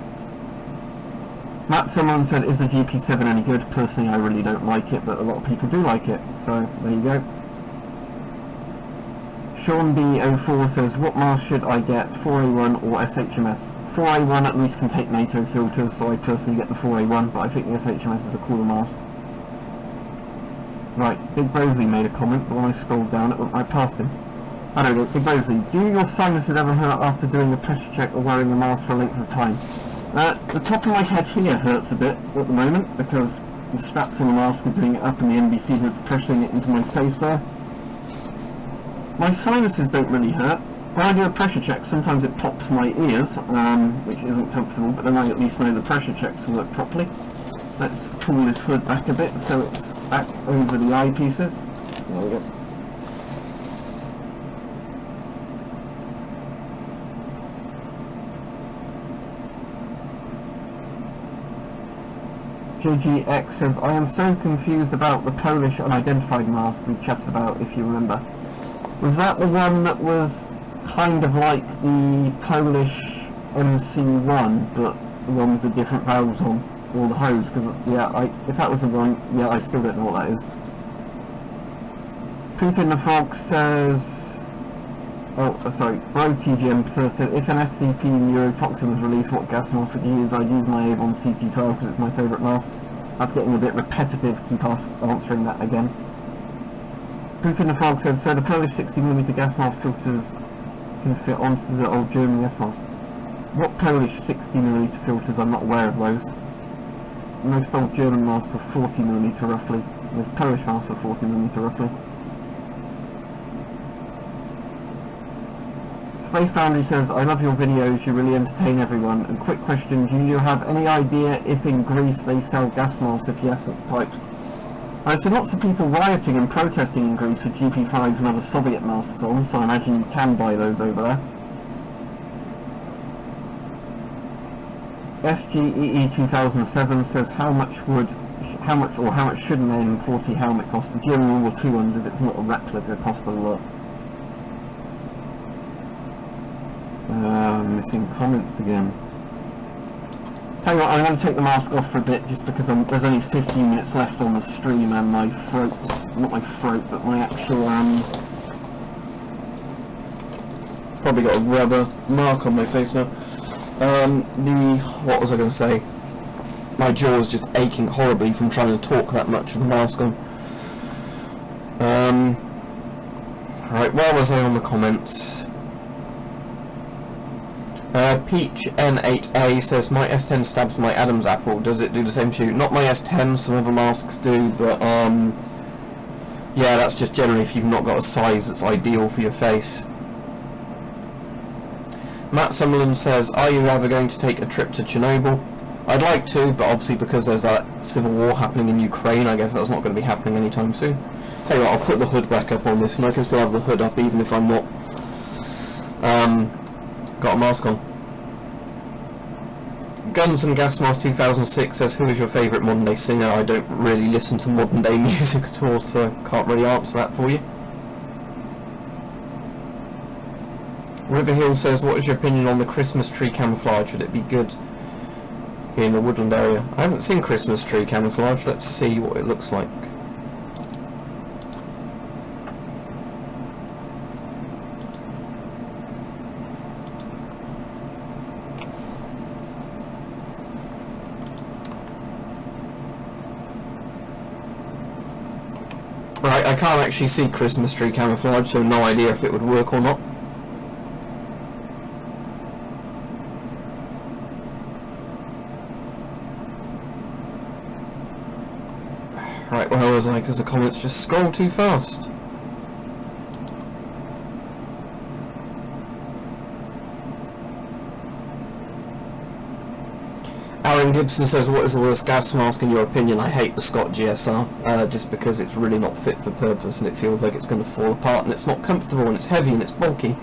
Matt Someone said, is the GP7 any good? Personally, I really don't like it, but a lot of people do like it, so there you go. Sean B04 says, what mask should I get, 4A1 or SHMS? 4A1 at least can take NATO filters, so I personally get the 4A1, but I think the SHMS is a cooler mask. Right, Big Bosley made a comment, but when I scrolled down, I passed him. I don't know, Big Bosley, do your sinuses ever hurt after doing a pressure check or wearing the mask for a length of time? The top of my head here hurts a bit at the moment, because the straps on the mask are doing it up and the NBC hood's pressuring it into my face there. My sinuses don't really hurt. When I do a pressure check, sometimes it pops my ears, which isn't comfortable, but then I at least know the pressure checks work properly. Let's pull this hood back a bit so it's back over the eyepieces. There we go. JGX says, I am so confused about the Polish unidentified mask we chatted about, if you remember. Was that the one that was kind of like the Polish MC1, but the one with the different valves on? Or the hose, because yeah, if that was the one, yeah, I still don't know what that is. Putin the Frog says, sorry, Bro TGM first said, if an SCP neurotoxin was released, what gas mask would you use? I'd use my Avon CT12 because it's my favourite mask. That's getting a bit repetitive, keep answering that again. Putin the Frog said, so the Polish 60mm gas mask filters can fit onto the old German gas mask. What Polish 60mm filters? I'm not aware of those. Most old German masks were 40mm roughly. Most Polish masks were 40mm roughly. Space Boundary says, I love your videos, you really entertain everyone. And quick question, do you have any idea if in Greece they sell gas masks? If yes, what types? I see lots of people rioting and protesting in Greece with GP5s and other Soviet masks on, so I imagine you can buy those over there. SGEE2007 says how much should an AM40 helmet cost? The general rule 2 ones, if it's not a replica, cost a lot. Missing comments again. Hang on, I'm going to take the mask off for a bit just because there's only 15 minutes left on the stream and my throat's, not my throat, but my actual, probably got a rubber mark on my face now. What was I going to say? My jaw is just aching horribly from trying to talk that much with the mask on. Right, where was I on the comments? Peach N8A says, my S10 stabs my Adam's apple. Does it do the same to you? Not my S10, some other masks do, but yeah, that's just generally if you've not got a size that's ideal for your face. Matt Summerlin says, are you ever going to take a trip to Chernobyl? I'd like to, but obviously because there's that civil war happening in Ukraine, I guess that's not going to be happening anytime soon. Tell you what, I'll put the hood back up on this, and I can still have the hood up even if I'm not got a mask on. Guns and Gas Mask 2006 says, who is your favourite modern day singer? I don't really listen to modern day music at all, so can't really answer that for you. Riverhill says, what is your opinion on the Christmas tree camouflage? Would it be good in a woodland area? I haven't seen Christmas tree camouflage. Let's see what it looks like. Right, I can't actually see Christmas tree camouflage, so no idea if it would work or not. Right, where was I? Because the comments just scroll too fast. Aaron Gibson says, what is the worst gas mask in your opinion? I hate the Scott GSR, just because it's really not fit for purpose and it feels like it's going to fall apart and it's not comfortable and it's heavy and it's bulky.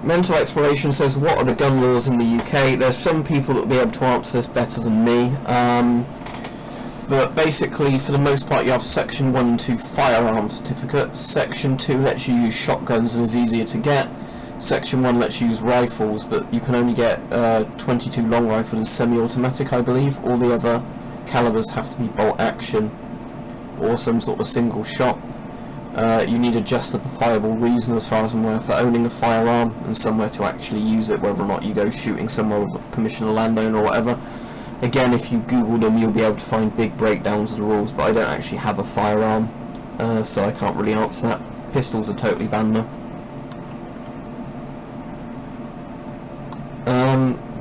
Mental Exploration says, what are the gun laws in the UK? There's some people that will be able to answer this better than me, but basically for the most part you have Section 1 and 2 firearm certificates. Section 2 lets you use shotguns and is easier to get. Section 1 lets you use rifles, but you can only get 22 long rifle and semi-automatic, I believe. All the other calibers have to be bolt action or some sort of single shot. You need a justifiable reason, as far as I'm aware, for owning a firearm and somewhere to actually use it, whether or not you go shooting somewhere with permission of landowner or whatever. Again, if you Google them, you'll be able to find big breakdowns of the rules, but I don't actually have a firearm, so I can't really answer that. Pistols are totally banned now.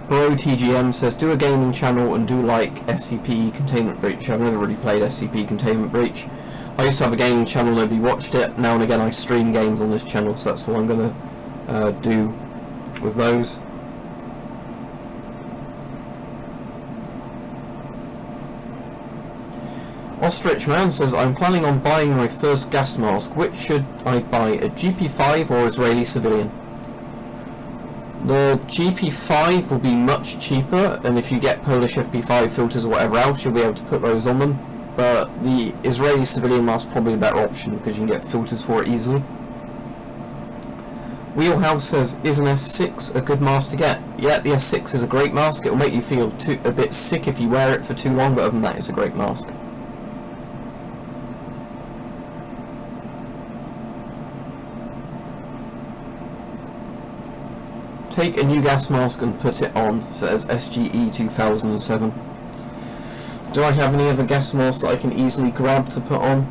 Bro TGM says, do a gaming channel and do like SCP Containment Breach. I've never really played SCP Containment Breach. I used to have a gaming channel, nobody watched it. Now and again I stream games on this channel, so that's what I'm going to do with those. Ostrich Man says, I'm planning on buying my first gas mask. Which should I buy, a GP5 or Israeli civilian? The GP5 will be much cheaper, and if you get Polish FP5 filters or whatever else, you'll be able to put those on them. But the Israeli civilian mask is probably a better option because you can get filters for it easily. Wheelhouse says, is an S6 a good mask to get? Yeah, the S6 is a great mask. It will make you feel a bit sick if you wear it for too long, but other than that, it's a great mask. Take a new gas mask and put it on, says SGE2007. Do I have any other gas masks that I can easily grab to put on?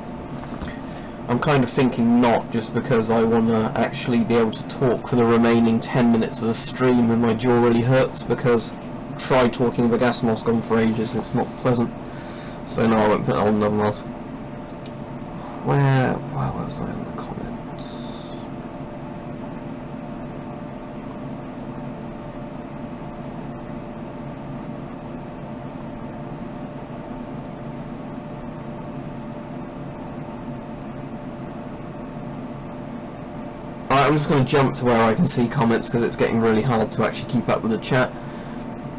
I'm kind of thinking not, just because I want to actually be able to talk for the remaining 10 minutes of the stream and my jaw really hurts, because I tried talking with a gas mask on for ages and it's not pleasant. So no, I won't put on another mask. Where was I in the comments? just going to jump to where I can see comments because it's getting really hard to actually keep up with the chat.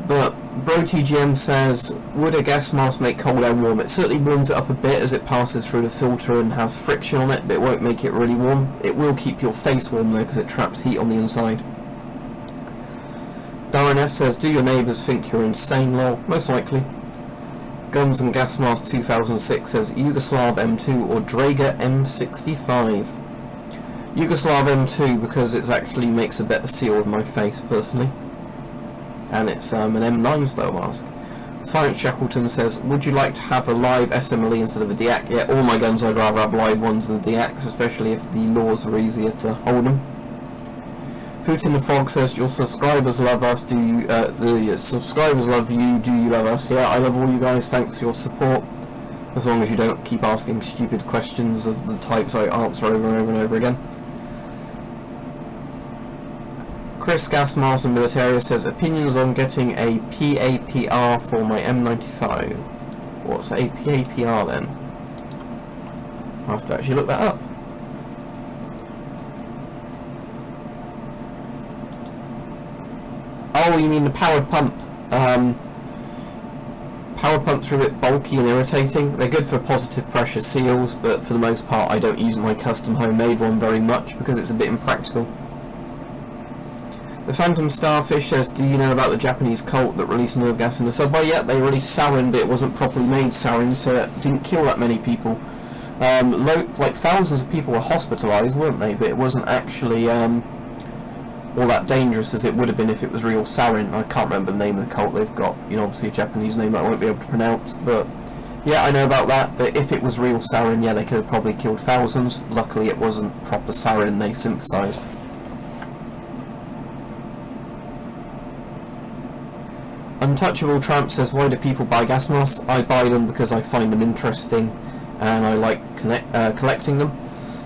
But BroTGM says, would a gas mask make cold air warm? It certainly warms it up a bit as it passes through the filter and has friction on it, but it won't make it really warm. It will keep your face warm though because it traps heat on the inside. Darren F says, do your neighbours think you're insane, lol? Most likely. Guns and Gas Mask 2006 says, Yugoslav M2 or Draeger M65. Yugoslav M2 because it actually makes a better seal of my face personally. And it's an M9 style mask. Defiant Shackleton says, would you like to have a live SMLE instead of a DIAC? Yeah, all my guns I'd rather have live ones than DIACs, especially if the laws were easier to hold them. Putin the Frog says, your subscribers love us, do you, the subscribers love you, do you love us? Yeah, I love all you guys, thanks for your support. As long as you don't keep asking stupid questions of the types I answer over and over and over again. Chris Gas Mask and Militaria says, opinions on getting a PAPR for my M95. What's a PAPR then? I'll have to actually look that up. Oh, you mean the powered pump. Power pumps are a bit bulky and irritating. They're good for positive pressure seals, but for the most part I don't use my custom homemade one very much because it's a bit impractical. The Phantom Starfish says, do you know about the Japanese cult that released nerve gas in the subway? Yeah, they released sarin, but it wasn't properly made sarin, so it didn't kill that many people. Like thousands of people were hospitalised, weren't they? But it wasn't actually all that dangerous as it would have been if it was real sarin. I can't remember the name of the cult they've got. You know, obviously a Japanese name that I won't be able to pronounce, but yeah, I know about that. But if it was real sarin, yeah, they could have probably killed thousands. Luckily it wasn't proper sarin they synthesised. Untouchable Tramp says, why do people buy gas masks? I buy them because I find them interesting and I like collecting them.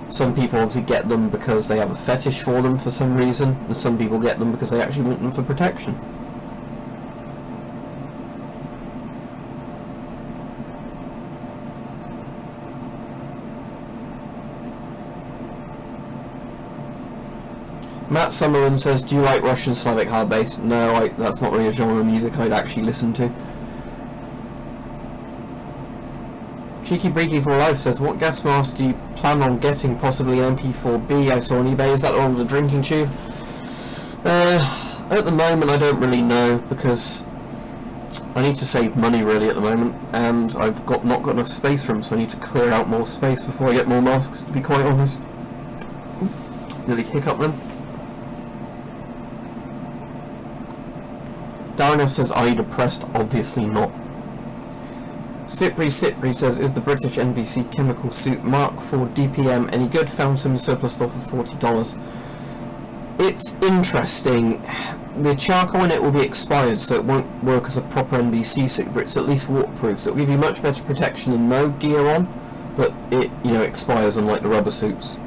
Some people obviously get them because they have a fetish for them for some reason, and some people get them because they actually want them for protection. Matt Summerlin says, do you like Russian Slavic hard bass? No, that's not really a genre of music I'd actually listen to. Cheeky Breaky for Life says, what gas mask do you plan on getting? Possibly an MP4B I saw on eBay. Is that the one with the drinking tube? At the moment I don't really know because I need to save money really at the moment, and I've not got enough space for them, so I need to clear out more space before I get more masks, to be quite honest. Nearly hiccup them. Darren F says, are you depressed? Obviously not. Sipri says, is the British NBC chemical suit Mark IV DPM any good? Found some surplus stuff for $40. It's interesting. The charcoal in it will be expired, so it won't work as a proper NBC suit, but it's at least waterproof, so it'll give you much better protection than no gear on, but it, you know, expires unlike the rubber suits.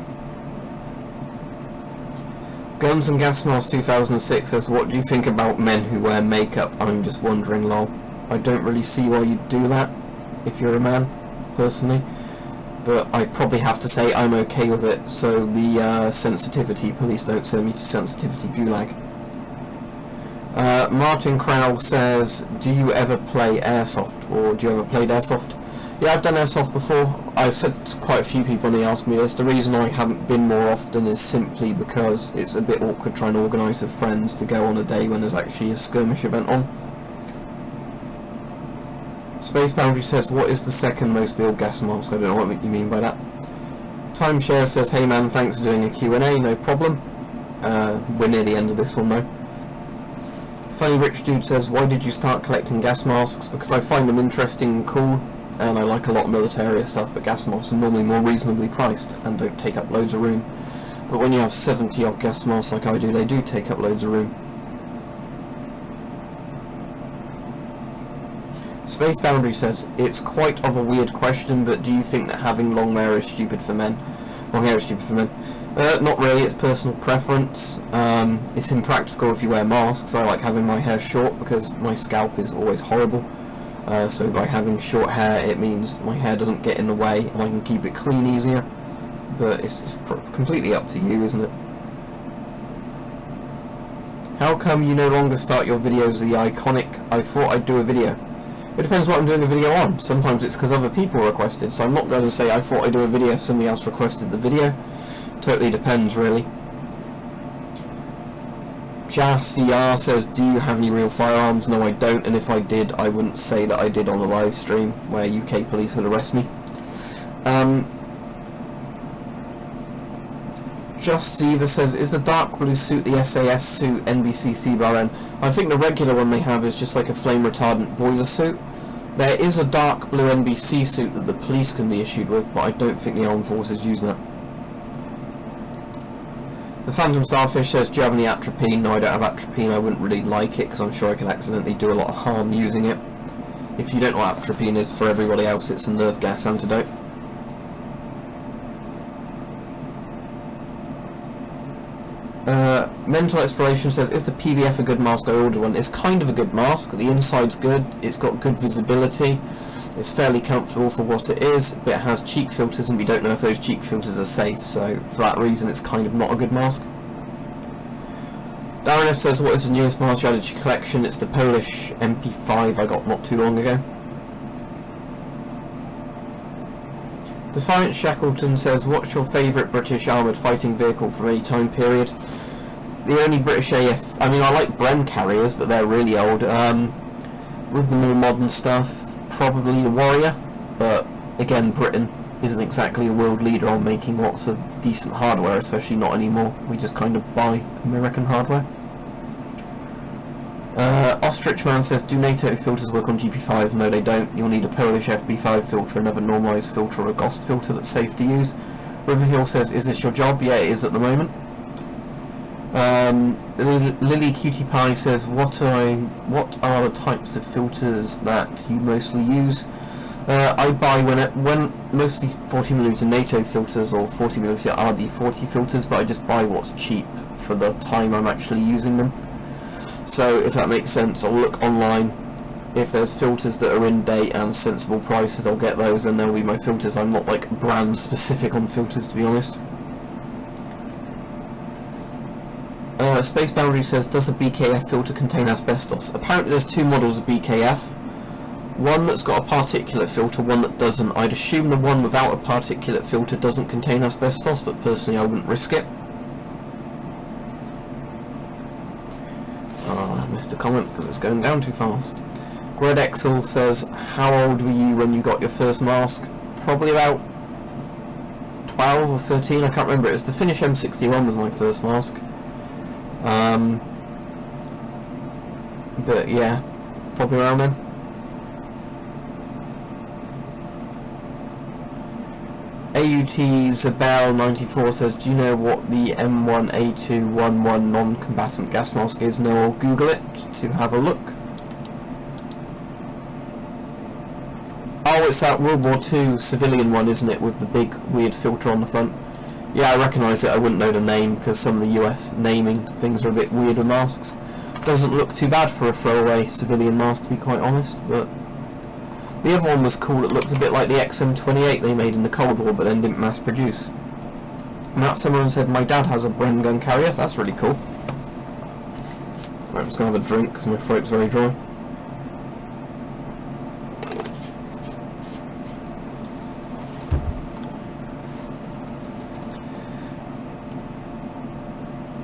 Guns and Gas Mask 2006 says, what do you think about men who wear makeup? I'm just wondering, lol. I don't really see why you'd do that if you're a man, personally, but I probably have to say I'm okay with it, so the sensitivity police don't send me to sensitivity gulag. Martin Crowell says, do you ever play airsoft, or do you ever played airsoft? Yeah, I've done airsoft before. I've said to quite a few people when they ask me this, the reason I haven't been more often is simply because it's a bit awkward trying to organise with friends to go on a day when there's actually a skirmish event on. Space Boundary says, what is the second most built gas mask? I don't know what you mean by that. Timeshare says, hey man, thanks for doing a Q&A, no problem. We're near the end of this one though. Funny Rich Dude says, why did you start collecting gas masks? Because I find them interesting and cool, and I like a lot of military stuff, but gas masks are normally more reasonably priced and don't take up loads of room. But when you have 70 odd gas masks like I do, they do take up loads of room. Space Boundary says, it's quite of a weird question, but do you think that having long hair is stupid for men? Long hair is stupid for men. Not really, it's personal preference. It's impractical if you wear masks. I like having my hair short because my scalp is always horrible. So by having short hair, it means my hair doesn't get in the way and I can keep it clean easier. But it's completely up to you, isn't it? How come you no longer start your videos the iconic, I thought I'd do a video? It depends what I'm doing a video on. Sometimes it's because other people requested, so I'm not going to say I thought I'd do a video if somebody else requested the video. Totally depends, really. JaCR says, do you have any real firearms? No, I don't, and if I did, I wouldn't say that I did on a live stream where UK police would arrest me. Just Ziva says, is the dark blue suit the SAS suit NBC bar N? I think the regular one they have is just like a flame retardant boiler suit. There is a dark blue NBC suit that the police can be issued with, but I don't think the armed forces use that. The Phantom Starfish says, do you have any atropine? No, I don't have atropine. I wouldn't really like it because I'm sure I could accidentally do a lot of harm using it. If you don't know what atropine is, for everybody else, it's a nerve gas antidote. Mental Exploration says, is the PBF a good mask? I ordered one. It's kind of a good mask. The inside's good. It's got good visibility. It's fairly comfortable for what it is, but it has cheek filters, and we don't know if those cheek filters are safe, so for that reason it's kind of not a good mask. Darren F says, what is the newest mask you added to your collection? It's the Polish MP5 I got not too long ago. Defiant Shackleton says, what's your favourite British armoured fighting vehicle from any time period? The only British AF... I mean, I like Bren carriers, but they're really old. With the more modern stuff, probably the Warrior, but again, Britain isn't exactly a world leader on making lots of decent hardware, especially not anymore. We just kind of buy American hardware. Ostrich Man says, do NATO filters work on GP5? No, they don't. You'll need a Polish FB5 filter, another normalised filter, or a GOST filter that's safe to use. Riverhill says, is this your job? Yeah, it is at the moment. Lily Cutie Pie says, what are the types of filters that you mostly use? I buy when mostly 40mm NATO filters or 40mm RD40 filters, but I just buy what's cheap for the time I'm actually using them. So if that makes sense, I'll look online. If there's filters that are in date and sensible prices, I'll get those, and they'll be my filters. I'm not like brand specific on filters, to be honest. Space Boundary says, does a BKF filter contain asbestos? Apparently there's two models of BKF. One that's got a particulate filter, one that doesn't. I'd assume the one without a particulate filter doesn't contain asbestos, but personally I wouldn't risk it. Oh, I missed a comment because it's going down too fast. Gred Excel says, how old were you when you got your first mask? Probably about 12 or 13, I can't remember. It was the Finnish M61 was my first mask. But yeah, probably around then. AUT Zabel94 says, do you know what the M1A211 non-combatant gas mask is? No, I'll Google it to have a look. Oh, it's that World War II civilian one, isn't it, with the big weird filter on the front? Yeah, I recognise it. I wouldn't know the name because some of the US naming things are a bit weird with masks. Doesn't look too bad for a throwaway civilian mask, to be quite honest, but the other one was cool. It looked a bit like the XM28 they made in the Cold War, but then didn't mass produce. And that someone said, my dad has a Bren gun carrier. That's really cool. Right, I'm just going to have a drink because my throat's very dry.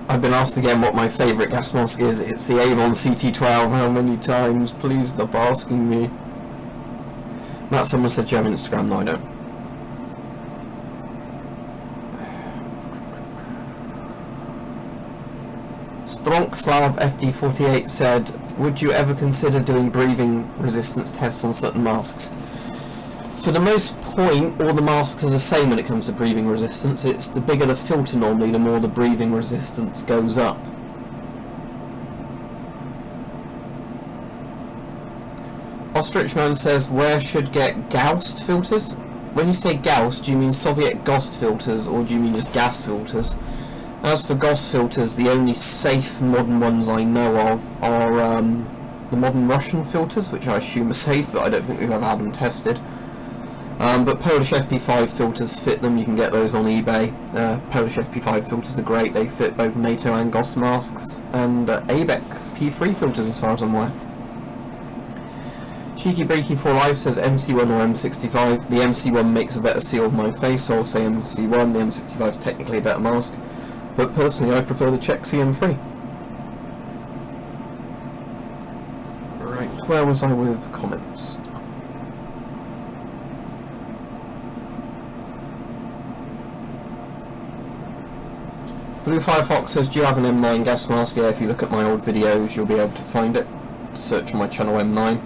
I've been asked again what my favourite gas mask is. It's the Avon CT12. How many times? Please stop asking me. Matt, someone said you have Instagram. No, I don't. Stronkslav FD48 said, would you ever consider doing breathing resistance tests on certain masks? For the most point, all the masks are the same when it comes to breathing resistance. It's the bigger the filter normally, the more the breathing resistance goes up. Ostrichman says, where should get GOST filters? When you say GOST, do you mean Soviet GOST filters, or do you mean just gas filters? As for GOST filters, the only safe modern ones I know of are the modern Russian filters, which I assume are safe, but I don't think we've ever had them tested. But Polish FP5 filters fit them. You can get those on eBay. Polish FP5 filters are great. They fit both NATO and GOS masks, and ABEC P3 filters as far as I'm aware. Cheeky Breaky for Life says MC1 or M65. The MC1 makes a better seal of my face, so I'll say MC1. The M65 is technically a better mask, but personally I prefer the Czech CM3. Right, where was I with comments? Blue Firefox says, do you have an M9 gas mask? Yeah, if you look at my old videos you'll be able to find it. Search on my channel M9.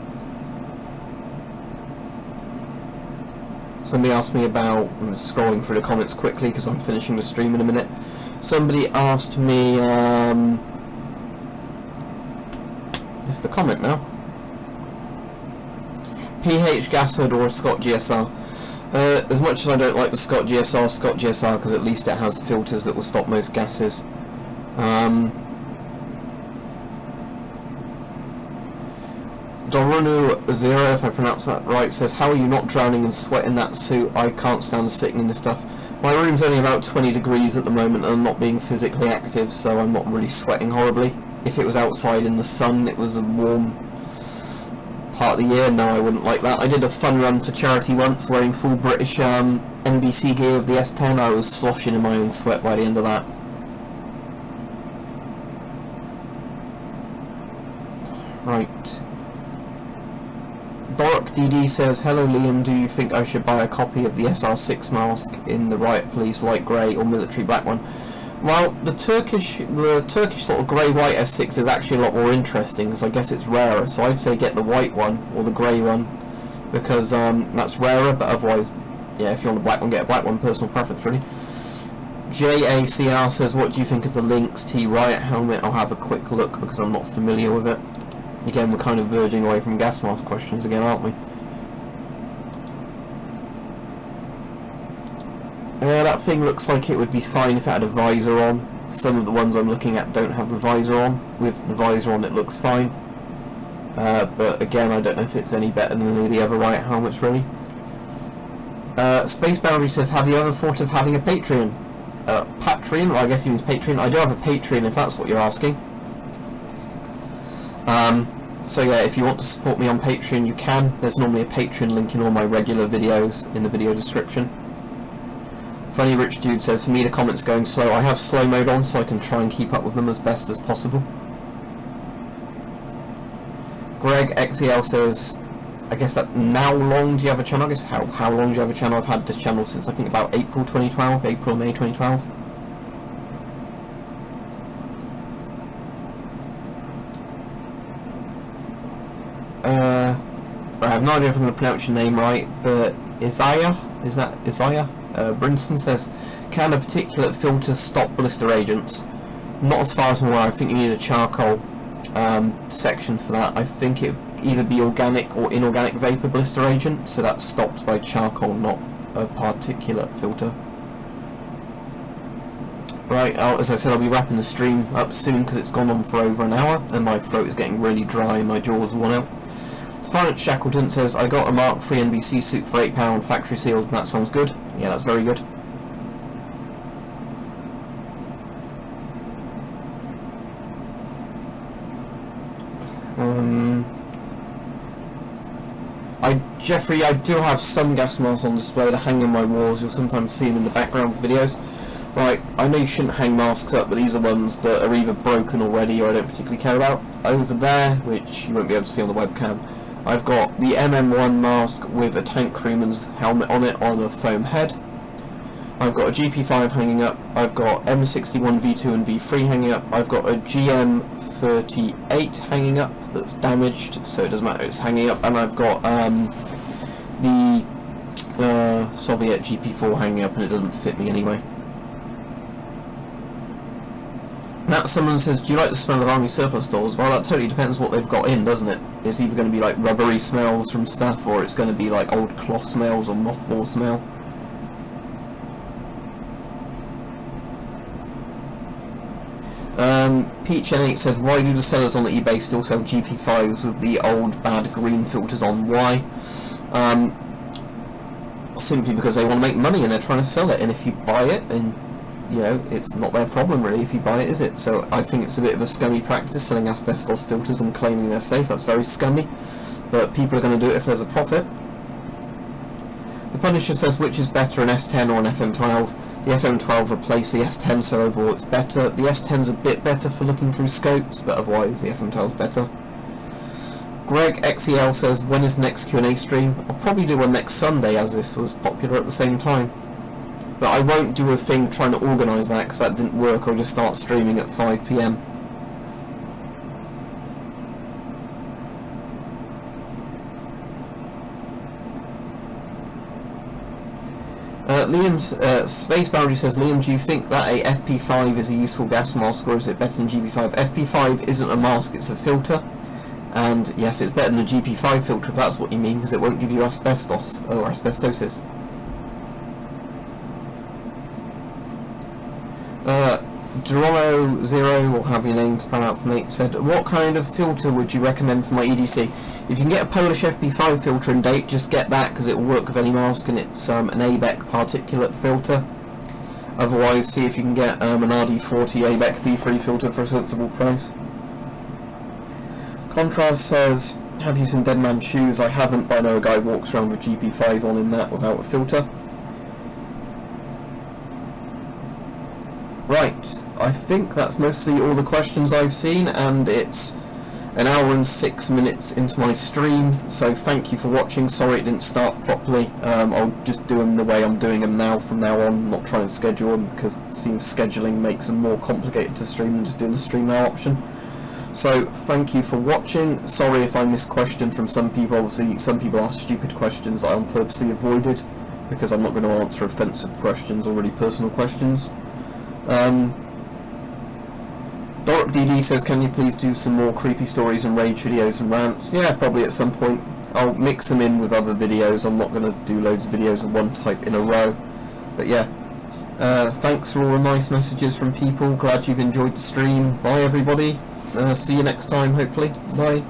Somebody asked me about, I'm scrolling through the comments quickly because I'm finishing the stream in a minute. Somebody asked me, it's the comment now. PH gas hood or a Scott GSR. As much as I don't like the Scott GSR because at least it has filters that will stop most gases. Dorunu Zero, if I pronounce that right, says, how are you not drowning in sweat in that suit? I can't stand sitting in this stuff. My room's only about 20 degrees at the moment and I'm not being physically active, so I'm not really sweating horribly. If it was outside in the sun, it was a warm part of the year, no, I wouldn't like that. I did a fun run for charity once wearing full British NBC gear of the S10. I was sloshing in my own sweat by the end of that. Right. Dork DD says, hello Liam, do you think I should buy a copy of the SR6 mask in the Riot Police light grey or military black one? Well, the Turkish sort of grey-white S6 is actually a lot more interesting because I guess it's rarer, so I'd say get the white one or the grey one because that's rarer, but otherwise, yeah, if you want a black one, get a black one, personal preference really. JACR says, what do you think of the Lynx T Riot helmet? I'll have a quick look because I'm not familiar with it. Again, we're kind of verging away from gas mask questions again, aren't we? That thing looks like it would be fine if it had a visor on. Some of the ones I'm looking at don't have the visor on. With the visor on it looks fine. But again, I don't know if it's any better than any of the other Riot helmets really. Space Boundary says, have you ever thought of having a Patreon? Patreon? Well, I guess he means Patreon. I do have a Patreon if that's what you're asking. So yeah, if you want to support me on Patreon you can. There's normally a Patreon link in all my regular videos in the video description. Funny Rich Dude says, for me the comments going slow. I have slow mode on so I can try and keep up with them as best as possible. Greg XEL says, I guess that how long do you have a channel? I guess how long do you have a channel? I've had this channel since I think about April 2012, April, May 2012. I have no idea if I'm going to pronounce your name right, but Isaiah? Is that Isaiah? Brinston says, can a particulate filter stop blister agents? Not as far as I'm aware. I think you need a charcoal section for that. I think it would either be organic or inorganic vapor blister agent, so that's stopped by charcoal, not a particulate filter. Right, as I said, I'll be wrapping the stream up soon because it's gone on for over an hour and my throat is getting really dry and my jaws worn out. Finance Shackleton says, I got a Mark III NBC suit for £8, factory sealed. That sounds good. Yeah, that's very good. Jeffrey, I do have some gas masks on display to hang on my walls. You'll sometimes see them in the background videos. Right, I know you shouldn't hang masks up, but these are ones that are either broken already or I don't particularly care about. Over there, which you won't be able to see on the webcam, I've got the MM1 mask with a tank crewman's helmet on it on a foam head. I've got a GP5 hanging up. I've got M61 V2 and V3 hanging up. I've got a GM38 hanging up that's damaged, so it doesn't matter, it's hanging up. And I've got the Soviet GP4 hanging up, and it doesn't fit me anyway. Now someone says, do you like the smell of army surplus stores? Well, that totally depends what they've got in, doesn't it? It's either going to be like rubbery smells from stuff, or it's going to be like old cloth smells or mothball smell. Peach N8 says, why do the sellers on the eBay still sell GP5s with the old bad green filters on? Why? simply because they want to make money and they're trying to sell it. And if you buy it, and you know, it's not their problem really if you buy it, is it? So I think it's a bit of a scummy practice selling asbestos filters and claiming they're safe. That's very scummy, but people are going to do it if there's a profit. The Punisher says, which is better, an S10 or an FM12? The FM12 replaced the S10, so overall it's better. The S10's a bit better for looking through scopes, but otherwise the FM12's better. Greg XEL says, when is the next Q&A stream? I'll probably do one next Sunday, as this was popular at the same time. But I won't do a thing trying to organise that, because that didn't work. I'll just start streaming at 5 PM. Liam's Space Boundary says, Liam, do you think that a FP5 is a useful gas mask, or is it better than GP5? FP5 isn't a mask, it's a filter. And yes, it's better than a GP5 filter if that's what you mean, because it won't give you asbestos or asbestosis. Geronimo Zero, or have your name to plan out for me, said, what kind of filter would you recommend for my EDC? If you can get a Polish FP5 filter in date, just get that, because it will work with any mask, and it's an ABEC particulate filter. Otherwise, see if you can get an RD40 ABEC B3 filter for a sensible price. Contrast says, have you seen Dead Man's Shoes? I haven't, but I know a guy walks around with GP5 on in that without a filter. Right, I think that's mostly all the questions I've seen, and it's an hour and 6 minutes into my stream, so thank you for watching. Sorry it didn't start properly. I'll just do them the way I'm doing them now from now on, not trying to schedule them, because it seems scheduling makes them more complicated to stream than just doing the stream now option. So thank you for watching. Sorry if I missed questions from some people. Obviously some people ask stupid questions that I on purposely avoided, because I'm not going to answer offensive questions or really personal questions. Doric DD says, can you please do some more creepy stories and rage videos and rants? Yeah, probably at some point. I'll mix them in with other videos. I'm not going to do loads of videos of one type in a row. But yeah, thanks for all the nice messages from people. Glad you've enjoyed the stream. Bye everybody. See you next time, hopefully. Bye.